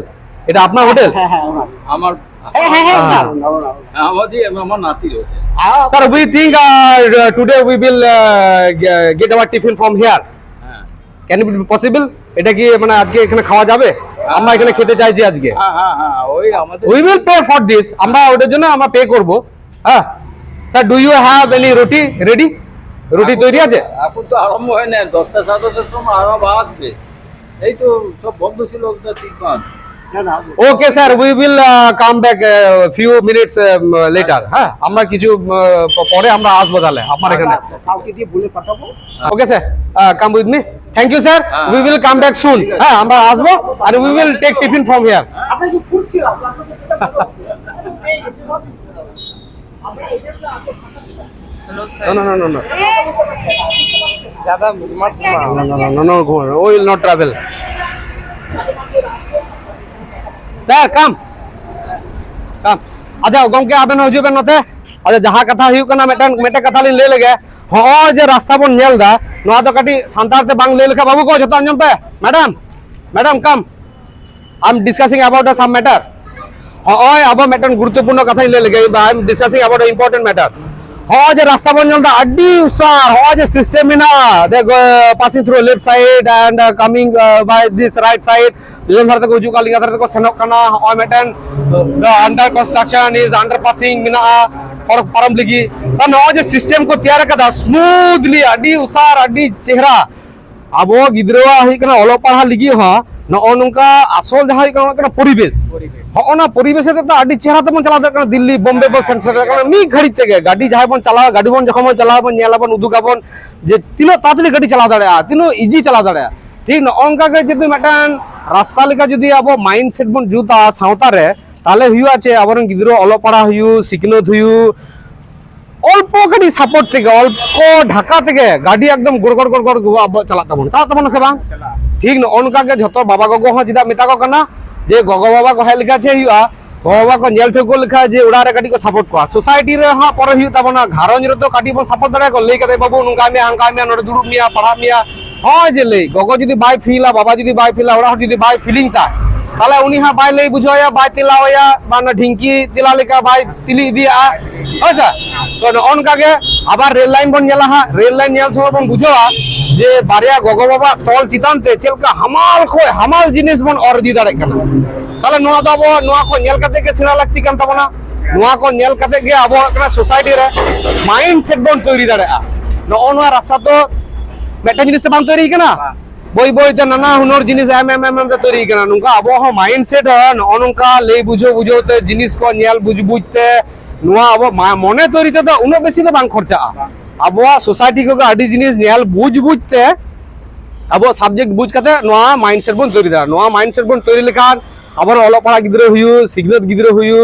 এটা আপনার হোটেল হ্যাঁ হ্যাঁ ওনার আমার আমার নাতির hotel sir we think today we will get our tiffin from here can it be possible এটা কি মানে আজকে এখানে খাওয়া যাবে আমরা এখানে খেতে চাইছি আজকে হ্যাঁ ওই আমাদের we will pay for this আমরা ওটার জন্য আমরা পে করব হ্যাঁ sir do you have any roti ready রুটি তৈরি আছে এখন তো আরম্ভ হয় না 10টা 10:30 সময় আরম্ভ আসবে এই তো সব বন্ধ ছিল 3-5 okay sir we will come back few minutes later হ্যাঁ আমরা কিছু পরে আমরা আসবো তাহলে আপনার এখানে কাউকে দিয়ে বলে পাঠাবো okay sir come with me thank you sir we will come back soon হ্যাঁ আমরা আসবো আর we will take tiffin from here আপনি কি ফুটছিলাম No. No, we will not travel. Sir, come. अच्छा गमके आबेन हजुबेन नते अच्छा जहां कथा हुई कना मेटे कथा लिन ले लगे हो जे रास्ता बन नेल दा नवा तो काटी संतार ते बांग ले लेखा बाबू को जतो अंजम पे madam come I am discussing about some matter होय अब मेटन गुरुत्वपूर्ण कथा ले लगे I am discussing about important matter हो जे रास्ता बन नेल दा अड्डी उसार हो जे सिस्टम इना दे passing through left side and coming by this right side Lihat harta ko juga lihat harta ko senok kana oi metan the under construction is under passing mina param lagi dan oi je system ko tiyar kada smoothly adi usar adi chehra abo gidroa hi kana olo parha lagi ha no onungka asol jahai kana poribesh ho na poribeshe te adi chehra te bon chala kana Delhi Bombay bo center kana mi ghadi tege gadi jahai bon chala gadi bon jokhon bon chala bon nyala bon udugabon je tino tatali gadi chala dare tino easy chala dare ঠিক না অঙ্কা কে যদি মেটান রাস্তা লেখা যদি আবো mindset বন জুতা সাঁওতা রে তাহলে হুই আছে আবার গিদ্র অলপাড়া হুইউ সিকনত হুইউ অল্প গাড়ি সাপোর্ট থেকে অল্প ঢাকা থেকে গাড়ি একদম গড় চালাতে না সে বাং ঠিক না অনকা কে যত বাবা গগো হ জিদা মেতা কো কানা যে গগো বাবা কো হাই লেখা আছে হুইয়া গগো বাবা কো নেল ঠেকো লেখা যে উড়ারে গাড়ি কো সাপোর্ট করা সোসাইটি রে হ পরে হুইউ তাবনা ঘারঞ্জ রে তো কাটি বন সাপোর্ট দাঁড়া কো লেই কাতে বাবু নুকা মে হাঙ্কা মে নড়ে দুড়ু মিয়া পড়া মিয়া হয় যে লে গগো যদি বাই ফিলা বাবা যদি বাই ফিলা ওরা যদি বাই ফিলিংস তাহলে উনি হ্যাঁ বাই লাই বুঝাওয়া বাই তিলাওয়া বা না ঢিঙ্কি তিলা লেখা বাই তিলি ইদিয়া হয়েছে তো অনকাগে আবার রেল লাইন বন নেলা হ্যাঁ রেল লাইন নেল সময় বন বুঝাওয়া যে বারিয়া গগো বাবা তল চিতানতে চেলকা হামাল জিনিস বন অর দি দাঁড়ায় কানা তাহলে নোয়া দো আবো নোয়া কো নেল কাতে গে সেনা লাগতি কান তাবনা নোয়া কো নেল কাতে গে আবো কানা সোসাইটি রে মাইন্ড সেট বন তৈরি দাঁড়ায় নোয়া রাস্তা তো বেটা জিনিস তো বান তৈরি কানা বই বইতে নানা হুনর জিনিস এম তৈরি কানা নুকা আবো হ মাইন্ড সেট ননকা লেই বুঝোতে জিনিস কো নেল বুঝতে নোয়া আবো মনে তৈরিতে তো উনো বেশি তো বাং খরচা আবো সোসাইটি को আদি জিনিস নেল বুঝতে আবো সাবজেক্ট বুঝ কাতে নোয়া মাইন্ডসেট বন তৈরি দা নোয়া মাইন্ডসেট বন তৈরি লেখান আবার অল পড়া গিদ্রে হুয়ু সিগনেট গিদ্রে হুয়ু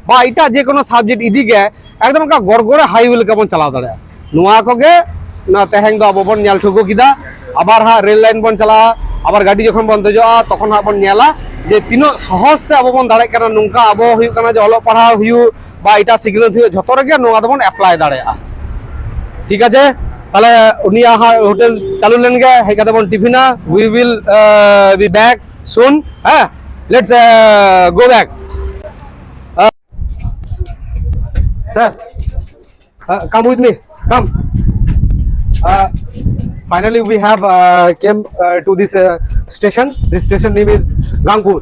বা এটা যে কোনো সাবজেক্ট ইদি গে একদম কা গড়গড়ে হাইওয়ে লেকা বন চালাও দাড়ে নোয়া কোগে না তেহেং দো আবো বন নেল ঠুকো কিদা আবার হা রেল লাইন বন চালা আবার গাড়ি যখন বন্ধ যা তখন হা বন নেলা যে তিনো সহজতে আবো বন দাঁড়ায় কারণ নুকা আবো হুয়ু কানা যে অল পড়া হুয়ু বা এটা সিগনেট হুয়ু যত রেগে নোয়া দবন অ্যাপ্লাই দাঁড়ায় ঠিক আছে তাহলে উনি হোটেল চালু লেন গে হেকাতে বন টিফিনা we will be back soon হ্যাঁ let's go back sir come with me come finally we have came to this station. This station name is Gangpur.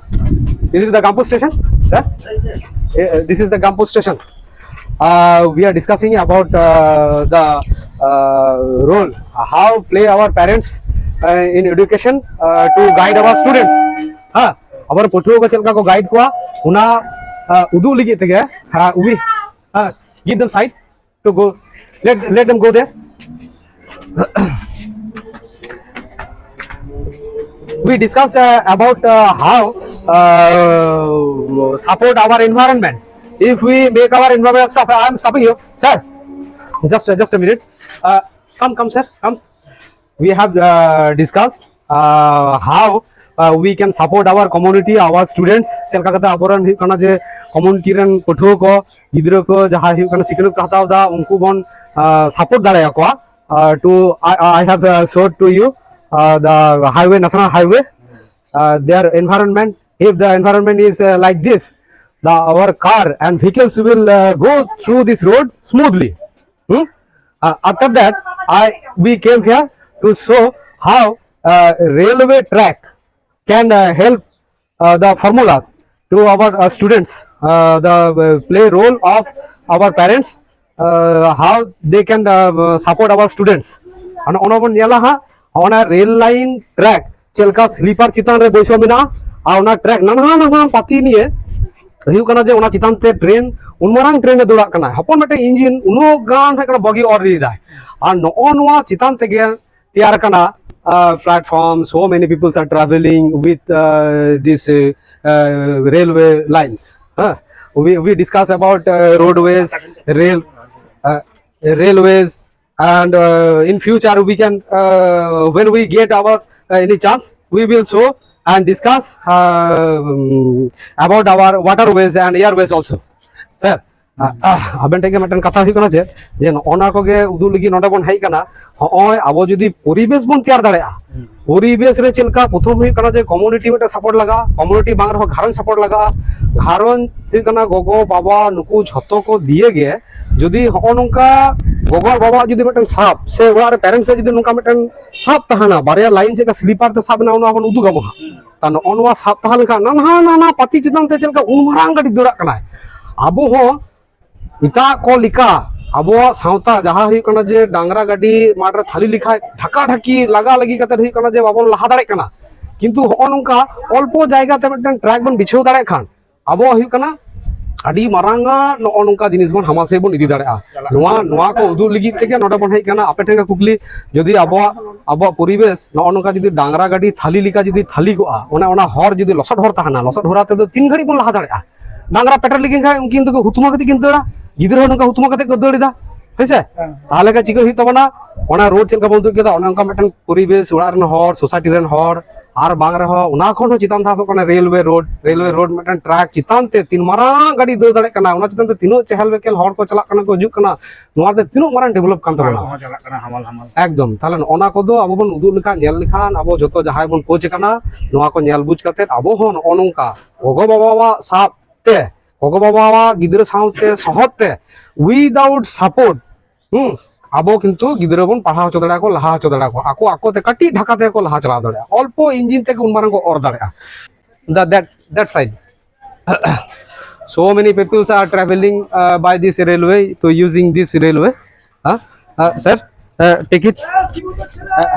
Is it the Gangpur station, sir? This is the Gangpur station. We are discussing about the role how play our parents in education to guide our students ha abar potuo ko chelka ko guide kwa una udu ligi tege we give them side to go let them go there. We discussed about how support our environment. If we make our environment stop, I am stopping you, sir. Just a minute. Come, sir. Come. We have discussed how we can support our community, our students. चलका कता अबोरन ही कना जे community run पठो को गिद्रो को जहाँ ही कना सिकनु कहता होता उनको बन support दाले को to I have showed to you the highway, national highway, their environment. If the environment is like this, our car and vehicles will go through this road smoothly. After that, we came here to show how railway track can help the formulas to our students, the play role of our parents, how they can support our students. And on a rail line track, chelka sleeper chitan re boiso mina, on a track nana pati niye ᱦᱩᱭᱩᱜ ᱠᱟᱱᱟ ᱡᱮ ᱚᱱᱟ ᱪᱮᱛᱟᱱ ᱛᱮ train ᱩᱱᱢᱟᱨᱟᱝ train ᱮ ᱫᱚᱲᱟᱜ ᱠᱟᱱᱟ ᱦᱚᱯᱚᱱ ᱢᱤᱫᱴᱮᱱ ᱤᱧᱡᱤᱱ ᱩᱱᱟᱹᱜ ᱜᱟᱱ ᱦᱩᱭᱩᱜ ᱠᱟᱱᱟ ᱵᱚᱜᱤ ᱚᱨ ᱤᱫᱤᱭᱮᱫᱟᱭ ᱟᱨ ᱱᱚᱜᱼᱚ ᱱᱚᱣᱟ ᱪᱮᱛᱟᱱ ᱛᱮᱜᱮ ᱛᱮᱭᱟᱨ ᱠᱟᱱᱟ platform. So many people are traveling with this railway lines. We discuss about roadways, railways, and in future we can when we get our any chance we will show and discuss about our waterways and airways also. Sir, aben tege meten katha hui kana je ona ko ge udu ligi noda bon hai kana hoy abo jodi poribesh bon tiyar dareya poribesh re chelka prothom hui kana je community meta support laga community bang reho gharon support laga gharon hui kana gogo baba nuku jhoto ko diye ge jodi nongka gogo baba jodi meten sap se ora parents jodi nongka meten sap tahana barya line jeka sleeper te sap na ona bon udu gabo tan onwa sap tahana ka na pati chitan te chelka unmarang gadi dorak kana abo ho ita ko lika abo sauta jaha hui kana je dangra gadi matra thali likha dhaka dhaki laga lagi kate hui kana je babon laha dare kana kintu nongka olpo jayga te meten track bon bichho dare khan abo hui kana adi maranga nongka jinis bon hamal se bon idi dare noa ko udu ligi tege noda bon hai kana ape thenga kukli jodi abo poribesh nongka jodi dangra gadi thali lika jodi thali ko ona hor jodi losot hor tahana losot hora te do 3 ghadi bon laha dare dangra petrol ligi khai unkin to hutuma kati kintu da gidra nongka hutuma kate ko dori da hoise tahale ka chiko hui tabana ona road chelka bon keda ona nongka meten poribesh ora ren hor society ren hor আর বাং রেহো ওনা খন হো চিতান ধাপ kana railway road মিটান truck চিতান তে তিন Marang গাড়ি দৌড় দাড়ে kana ওনা চিতান তে তিনো চেহাল বেকেল হড় কো চালাক kana ko ᱦᱤᱡᱩᱜ kana নোয়া তে তিনো মারাং ডেভেলপ kan ᱛᱟᱵᱚᱱᱟ একদম তাহলে ওনা কোদো আবো বন উদুগ লেখান ᱧᱮᱞ লেখান আবো যত ᱡᱟᱦᱟᱸᱭ ᱵᱚᱱ কোচ kana নোয়া ko ᱧᱮᱞ বুঝ কাতে আবো হন অনংকা গগো বাবা সাপ তে গগো বাবা গিদরা সাউতে সহতে উইদাউট সাপোর্ট আবো কিন্তু গিদরা বন পাড়াও হচো দাড়া কো লাহা হচো দাড়া কো আকো আকো তে কাটি ঢাকা তে কো লাহা চালাও দাড়া অল্প ইঞ্জিন থেকে উনমারাং কো অর দাড়া that side so many people are traveling by this railway to using this railway sir take it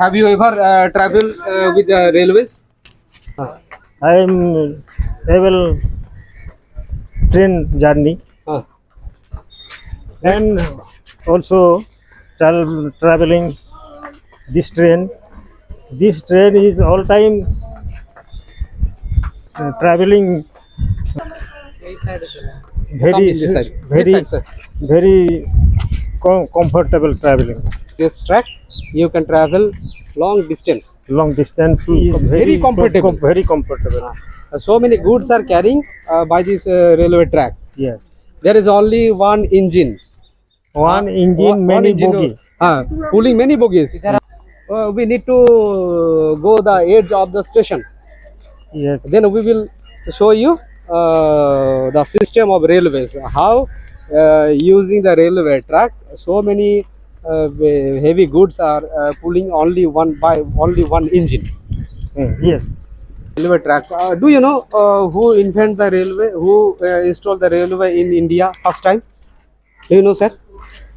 have you ever traveled with the railways I am travel train journey and also traveling this train. This train is all time traveling Come this side. very This side, sir. very comfortable traveling. This track you can travel long distance Long distance is very comfortable. very comfortable. so many goods are carrying by this railway track Yes, there is only one engine one engine, one many engine, bogie. pulling many bogies we need to go the edge of the station Yes, then we will show you the system of railways how using the railway track so many heavy goods are pulling only one engine yes. railway track do you know who invent the railway who installed the railway in India first time do you know sir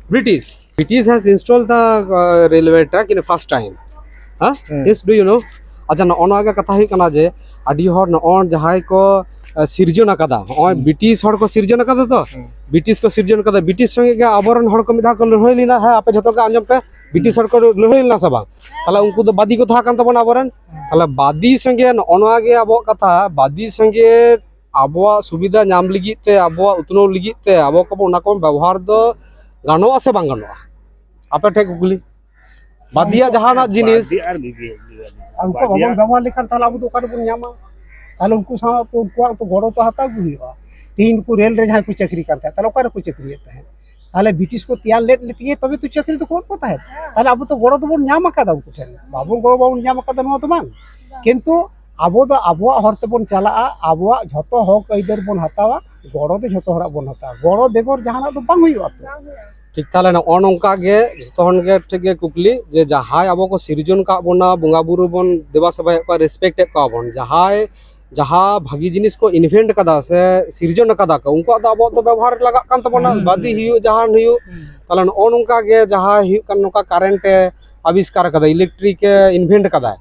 British has installed the railway track in the first time yes do you know acha no onaga katha hui kana je adi hor no on jahai ko sirjona kada on British hor ko sirjona kada to British ko sirjona kada British sange ge abaron hor ko midha ko lehoi lina ha ape jhoto ka anjom pe British hor ko lehoi lina sa bang tala unku do badi ko tha kan tabona abaran tala badi sange no onaga abo katha badi sange abo subida nyam ligi te abo utno ligi te abo ko ona ko ব্যবহার do gano ase bang gano ape thek guli বাদিয়া জাহানা জিনিস उनको भवन व्यवहार लेखन ताला अब दुकान बन ᱧᱟᱢᱟ ताले उनको साथ तो उनको तो गड़ो तो हता गुहिवा तीन को रेल रे जहां को चाकरी करता है ताले ओकर को चाकरी है ताले ब्रिटिश को तैयार लेट लेती है तभी तो चाकरी तो कौन पता है ताले अब तो गड़ो तो बन ᱧᱟᱢ kada उनको ठेन बाबू गड़ो बाबू ᱧাᱢ kada नो तो मान किंतु आबो दो आबोआ हरते बन चला आबोआ झतो हक अइदर बन हतावा गड़ो तो झतो हरा बन हता गड़ो बेगर जहाना तो बांग हुइवा तो ঠিক তাহলে না অনংকা গে তখন গে ঠিক গে কুকলি যে যাহাই আবো কো সিরজন কা বনা বঙ্গা বুরু বন দেবা সবাই কা রেসপেক্ট কা বন যাহাই যাহা ভাগি জিনিস को invent kada se sirjon kada ka unko da abo to ব্যবহার লাগা kan tabona badi hiu jahan hiu তাহলে অনংকা গে যাহা হিউ kan noka current আবিষ্কার kada electric invent kada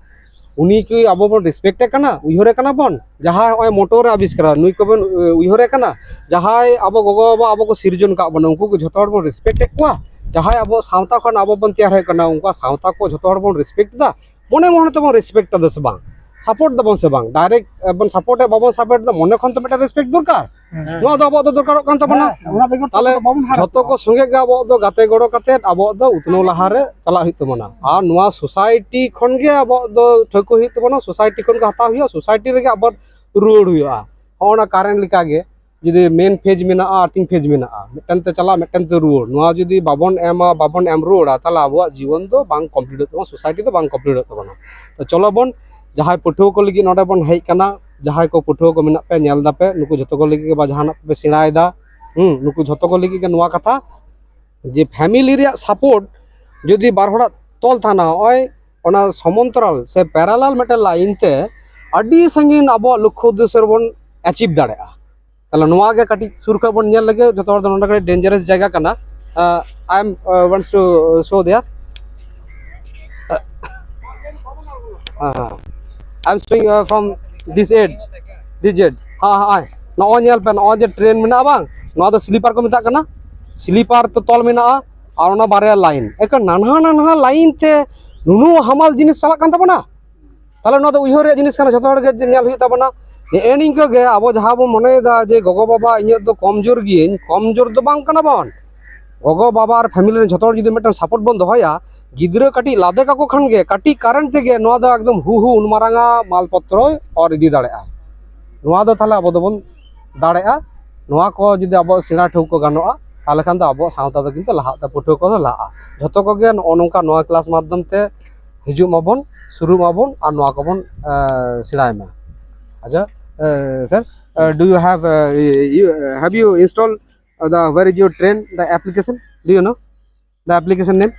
উনি কি আবো বন রেসপেক্ট কানা উইহরে কানা বন যাহা ওই মোটর আবিষ্কার নুই কো বন উইহরে কানা যাহাই আবো গগো বাবা আবো কো সিরজন কা বন উনকু ঝতো হড় বন রেসপেক্ট কোয়া যাহাই আবো সাউতা খন আবো বন তৈয়ার হয় কানা উনকা সাউতা কো ঝতো হড় বন রেসপেক্ট দা মনে মনে তো বন রেসপেক্ট দা সে বাং সাপোর্ট দা বন সে বাং ডাইরেক্ট বন সাপোর্ট বাবন সাপোর্ট দা মনে খন তো মেটা রেসপেক্ট দরকার নো দা আবো দরকার কান তাবনা ওনা বেগর তাহলে বাবুন হারা যত কো সঙ্গে গে আবো দ গাতে গড়ো কাতে আবো দ উতনো লাহারে চালা হইতো মনা আর নোয়া সোসাইটি খন গে আবো দ ঠকো হইতো মনা সোসাইটি খন গে হাতা হইয়া সোসাইটি রে আবার রোড হইয়া ওনা কারেন্ট লিকা গে যদি মেন ফেজ মেনা আর্থিং ফেজ মেনা মিটান তে চালা মিটান তে রোড নোয়া যদি বাবন এম রোড তাহলে আবো জীবন তো বাং কমপ্লিট হতো সোসাইটি তো বাং কমপ্লিট হতো মনা তো চলো বন যাহাই পঠুও को लगी नोडे बन हेज कना जहां को पठुआ को मेना पे नेल दापे नुकु झतो को लगी बा जहाना पे सेणाय दा नुकु झतो को लगी के नुआ कथा जे फैमिली रे सपोर्ट जदि बार हड़ा तोल थाना ओय ओना समांतराल से पैरेलल मेटे लाइन ते अडी संगीन अबो लक्ष्य उद्देश्य बन अचीव दाड़ेआ तले नुआ के काटी सुर का बन नेल लगे जतो हड़ नोडा के डेंजरस जगह कना I am wants to show there I'm showing from this edge, no nyel pen on the train mena bang, no the sleeper ko meta kana, sleeper to tol mena ar ona bare line, ek nanha line te nunu hamal jinis salak kan tabona, tale no the uihore jinis kana jhoto hor ge nyel hui tabona, ening ko ge abo jaha bo mone da je gogo baba inya do komjor giye komjor do bang kana bon, gogo baba ar family jhoto hor jodi metan support bon dohoya गिद्रा कटी लादे का को खान गे कटी कारण ते गे नोआ दा एकदम हु उनमारांगा मालपत्र और इदी दाड़ेआ नोआ दो थाले अबो दोबन दाड़ेआ नोआ को जुदि अबो सेणा ठौको गानोआ ताले खान दो अबो सावता दो किन्तु लाहा पुठो को लाहा जतो को गे नोनका नोआ क्लास माध्यम ते हिजु माबन शुरू माबन और नोआ को बन सेणाय मा अच्छा sir do you have you installed the where is your train the application do you know the application name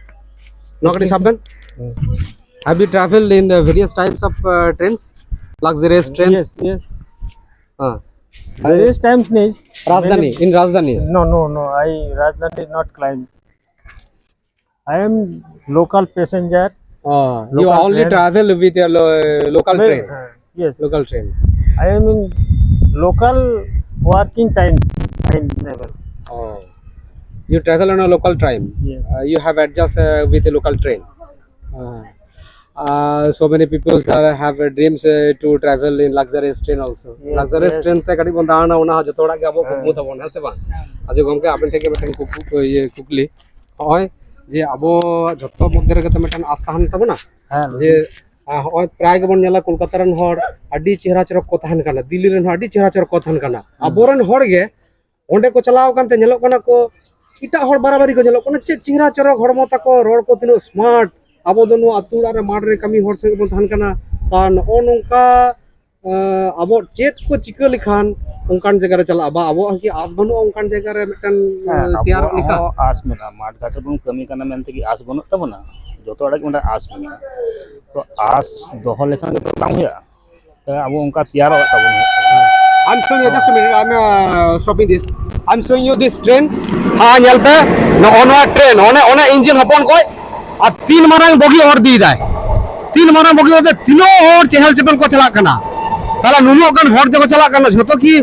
Nokati Sabben have you traveled in various types of trains luxurious trains Yes, yes. uh, Various times means Rajdhani in Rajdhani No, no, no. Rajdhani not climb. I am local passenger. you Local only train. travel with your local train Yes, local train I am in local working times. I travel. oh you travel on a local train Yes. you have adjust with a local train so many people have dreams to travel in luxurious train also Yes, luxurious yes. train te kadi bon daana ona joto hora ge abo kumu tabon he se bang aje gomke aben theke meten kukli hoy je abo joto moddhe rege te meten as tahan tabona je hoy pray gebon nyala kolkata ren hor adi chehra chorok ko tahan kana dilli ren hor adi chehra chorok ko tahan kana aboren hor ge onde ko chalaw kan te nyelok kana ko ita hor barabari ko nyelok kana che chehra chorok hormo tako ror ko tino smart abo do no atu re mad re kami hor se bon tahan kana ta no nongka abo chet ko chika likhan onkan jaga re chala ba abo ki as banu onkan jaga re metan tiar lika आस में माठ घाट बन कमी करना मेनते कि आस बनो तब ना जो तो अड़क आस में तो आस दोह लेखन तो बांग हुआ तो अब उनका तैयार होता बन I'm showing you just a minute. I'm stopping this. I'm showing you this train. हाँ nyal pe no ono train one engine hapon koi ab तीन marang bogi और दी दाय तीन marang bogi और तीनों और चहल चपल को चला करना ताला नुनो kan hor jago chala करना जोतो की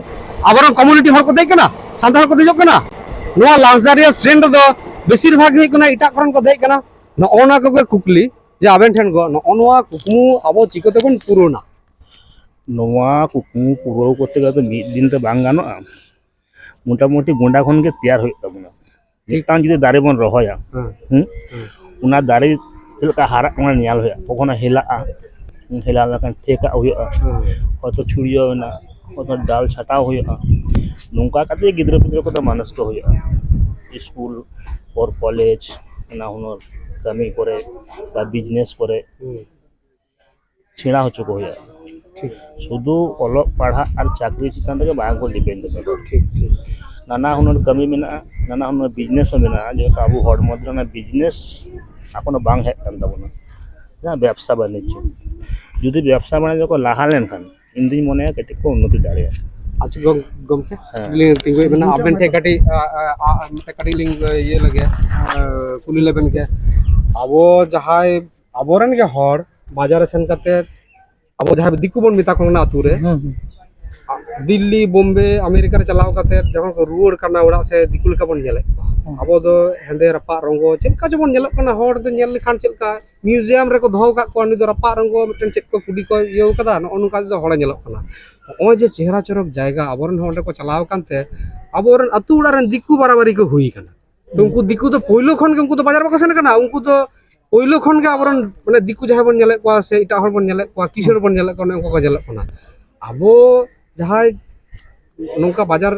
abarang community hor ko dei kana santal ko dejok kana noa luxurious train do besir bhag hei kana ita koran ko dei kana no ona ko kukli je aben then go no onwa kukmu abo chikote bon purona नोवा कुकमु पूर्व करते गए तो मिद दिन तो बांग गानो मोटामुटी गोंडा खन के तैयार हो तबना मिटान जुदि दारे बन रहोया उना दारे चलका हारा उना न्याल होया तखन हेला लकन ठेका होया हतो छुड़ियो ना हतो डाल छटाव होया नोंका काते गिद्र पिद्र को तो मानस को होया स्कूल और कॉलेज ना हुनर कमी करे बा बिजनेस करे छेड़ा हो चुको होया शुद्ध अलग पढ़ा और चाकरी चितान तक बांग को डिपेंड ठीक नाना हुनर कमी में नाना हुनर बिजनेस में जो अब हर मध्य बिजनेस अपन बांग हेक कान तबना जहाँ व्यवसा बाणिज्य जुदी व्यवसा बाणिज्य को लाहा लेन खान इन दिन मने कटी को उन्नति दाड़े अच्छा गमके लिंग तिंगु बना आपन थे कटी लिंग ये लगे कुली लेबन के अबो जहाय अबोरन के हर बाजार सेन कते अब जहाँ दिक्कु बन मिता को ना आतु रे दिल्ली बॉम्बे अमेरिका रे चलाव कते जहां को रुआड़ करना ओड़ा से दिक्कु लेका बन नेले अब दो हेंदे रपा रंगो चेलका जबन नेलक कना हर दो नेल लेखान चेलका म्यूजियम रे को दोहो का को नि दो रपा रंगो मिटन चेक को कुडी को यो कदा न अनुका दो हड़ नेलक कना ओ जे चेहरा चरक जायगा अबरन होंडे को चलाव कानते अबरन अतु उड़ा रन दिक्कु बराबरी को हुई कना तो उनको दिक्कु तो पहिलो खन के उनको तो बाजार बको सेन कना उनको तो पहिलो खन के अबरन माने दिक्कु जहां बन नेले को से इटा हर बन नेले को किशोर बन नेले को उनको को नेलक कना अबो जहां नोंका बाजार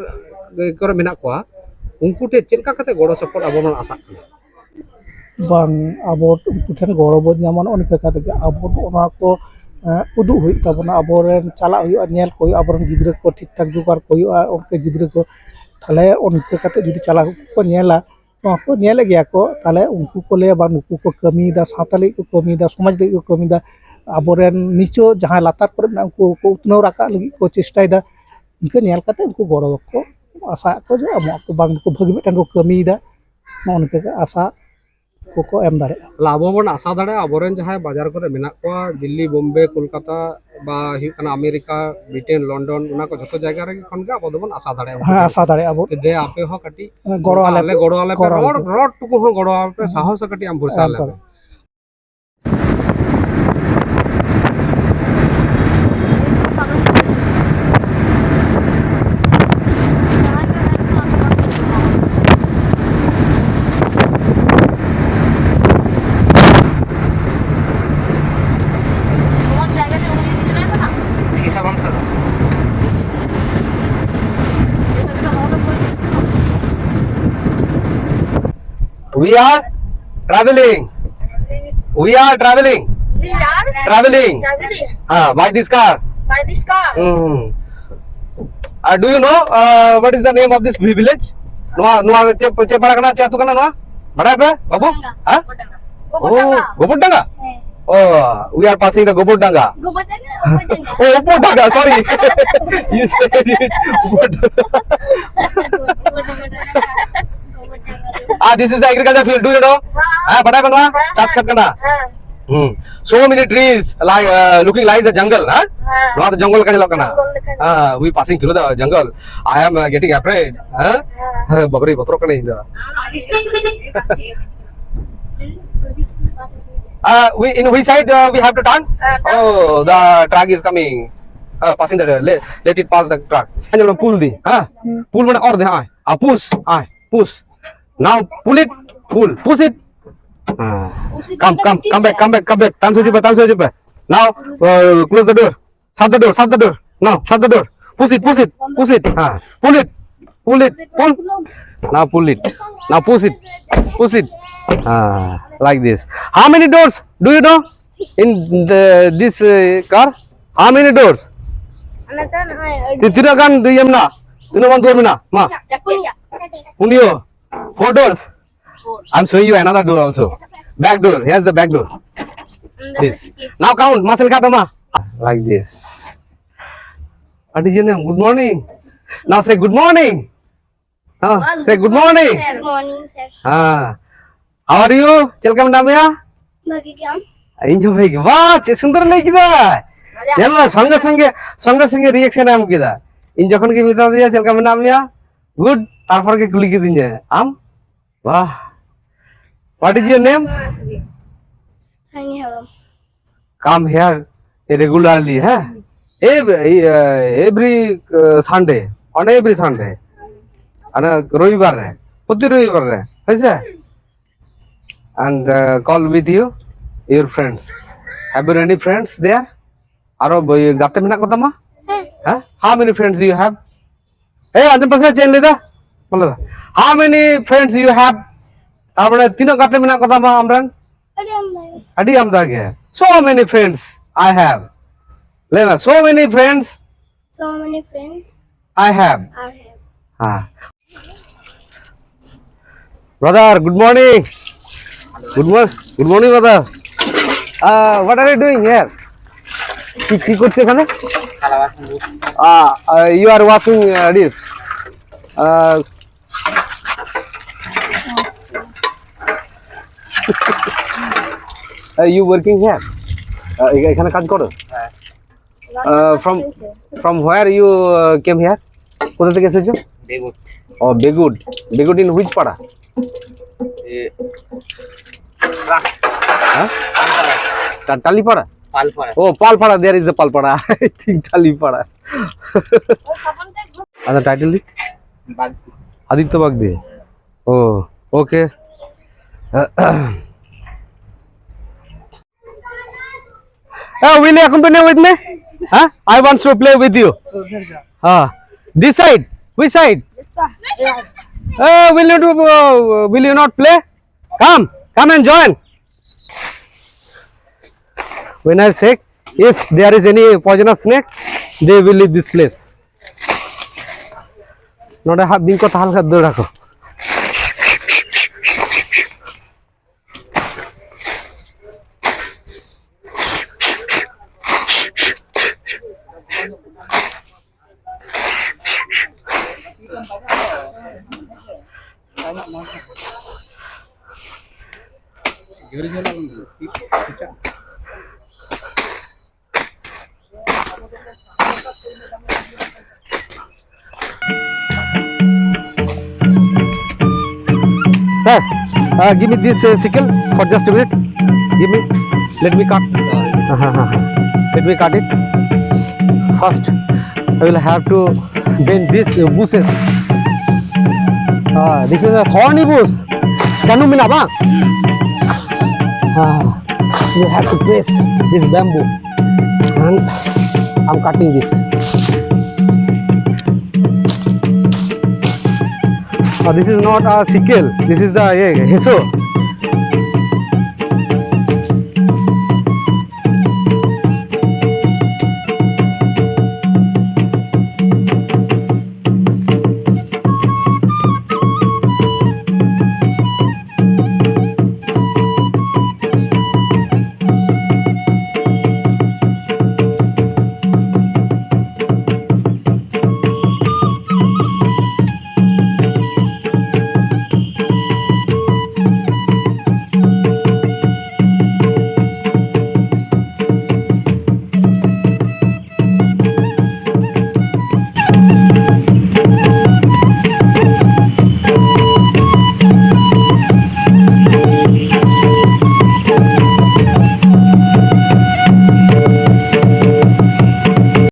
करे मेना को उनको टे चेलका कते गड़ो सपोर्ट अब बन आशा bang abo putan goro bod nyaman on ka kata abo ona ko udu hui tabona aboren chala hui nyel ko aboren gidre ko ठीक ठाक जुगाड़ को उनके गिद्रे को थाले उनके कते जुदी चला को नेला को नेले गया को थाले उनको को ले बा उनको को कमी दा साताली को कमी दा समाज ले को कमी दा aboren nicho जहां लातार पर उनको को उतनो रका लगी को चेष्टा दा उनके नेल कते उनको गoro को आशा को जे अमो को बांग को भगी मिटन को कमी दा उनके आशा को एम दारे लाभो बन आशा दाड़े अबोरेन जहां बाजार करे मेना को दिल्ली बॉम्बे कोलकाता बा हि कना अमेरिका ब्रिटेन लंडन उना को जतो जायगा रे खन के अब बन आशा दाड़े हां आशा दारे अब दे आपे हो कटी गoro ale पे रोड टुकु हो गड़ो आले पे साहस कटी हम भरसा ले We are traveling. We are traveling. We are Traveling. traveling By this car. by this car. Hmm. Do you know what is the name of this village? Noa Chepara kana Chatu kana noa? Bada apa? Babu? Huh? Oh, Gobodanga. Oh, we are passing the Gobodanga. Gobodanga. Oh, Gobodanga. Sorry. You said it. This is the agriculture field. Do you know? Bada kana? Chas kana? So many trees like looking like a jungle. Not the jungle kana. We passing through the jungle. I am getting afraid. Babri batro kana inda. We in which side we have to turn? Oh, the truck is coming. Passing the let it pass the truck. And pull the. Pull mana or the. Push. Push. Now pull it. Push it. Come back. Turn to back. Now close the door. Shut the door. Now shut the door. Push it. Pull it. Pull. Now pull it. Now push it. Like this. How many doors do you know in this car? How many doors? Tiragan do you know? Tinaman door mina. Ma. Undio. 4 doors. I'm showing you another door also. Back door. Here's the back door. This. Now count. Muscle katama. Like this. What is your name? Good morning. Now say good morning. Say good morning. Good morning, sir. How are you? Welcome Damya. Bagigam. Injo bhai. Wow, sundar lagida. Yalla sange reaction am kida. In jokhon ki bita diya welcome Damya. Good. Tarpor ke kuli ki dinje. Wow. What is your name? Come here regularly, huh? Every Sunday. On every Sunday. Ana Rovibar re. Proti Rovibar re. Hoise? And call with you your friends. Have you any friends there? Aro gate menak ko tama? Huh? How many friends do you have? Hey, ajam pasa chain leda. How many friends you have? Apne tino gate menak ko tama Amran? Adi amda ke. So many friends I have. Lena, so many friends So many friends I have. I have. Brother, good morning. Good morning, brother. What are you doing here? কি করছে এখানে? You are washing this. You working here? এখানে কাজ করো? From where you came here? কোথা থেকে এসেছো? বেগুড. Oh, Begud. Begud in which পাড়া? Talipara? Palpara. Oh, Palpara. There is the Palpara. I think Talipara. And the title is? Aditya Bagde. Oh, okay. Will you accompany with me? I want to play with you. This side? Which side? Will you not play? Come and join. When I say if there is any poisonous snake, they will leave this place. Not a binko tahal khad do rakho. Sir, give me this sickle for just a minute. Give me. Let me cut. Let me cut it. First, I will have to bend this bushes. This is a thorny bush. Can you mean about? You have to press this bamboo, and I'm cutting this. This is not a sickle. This is the heso.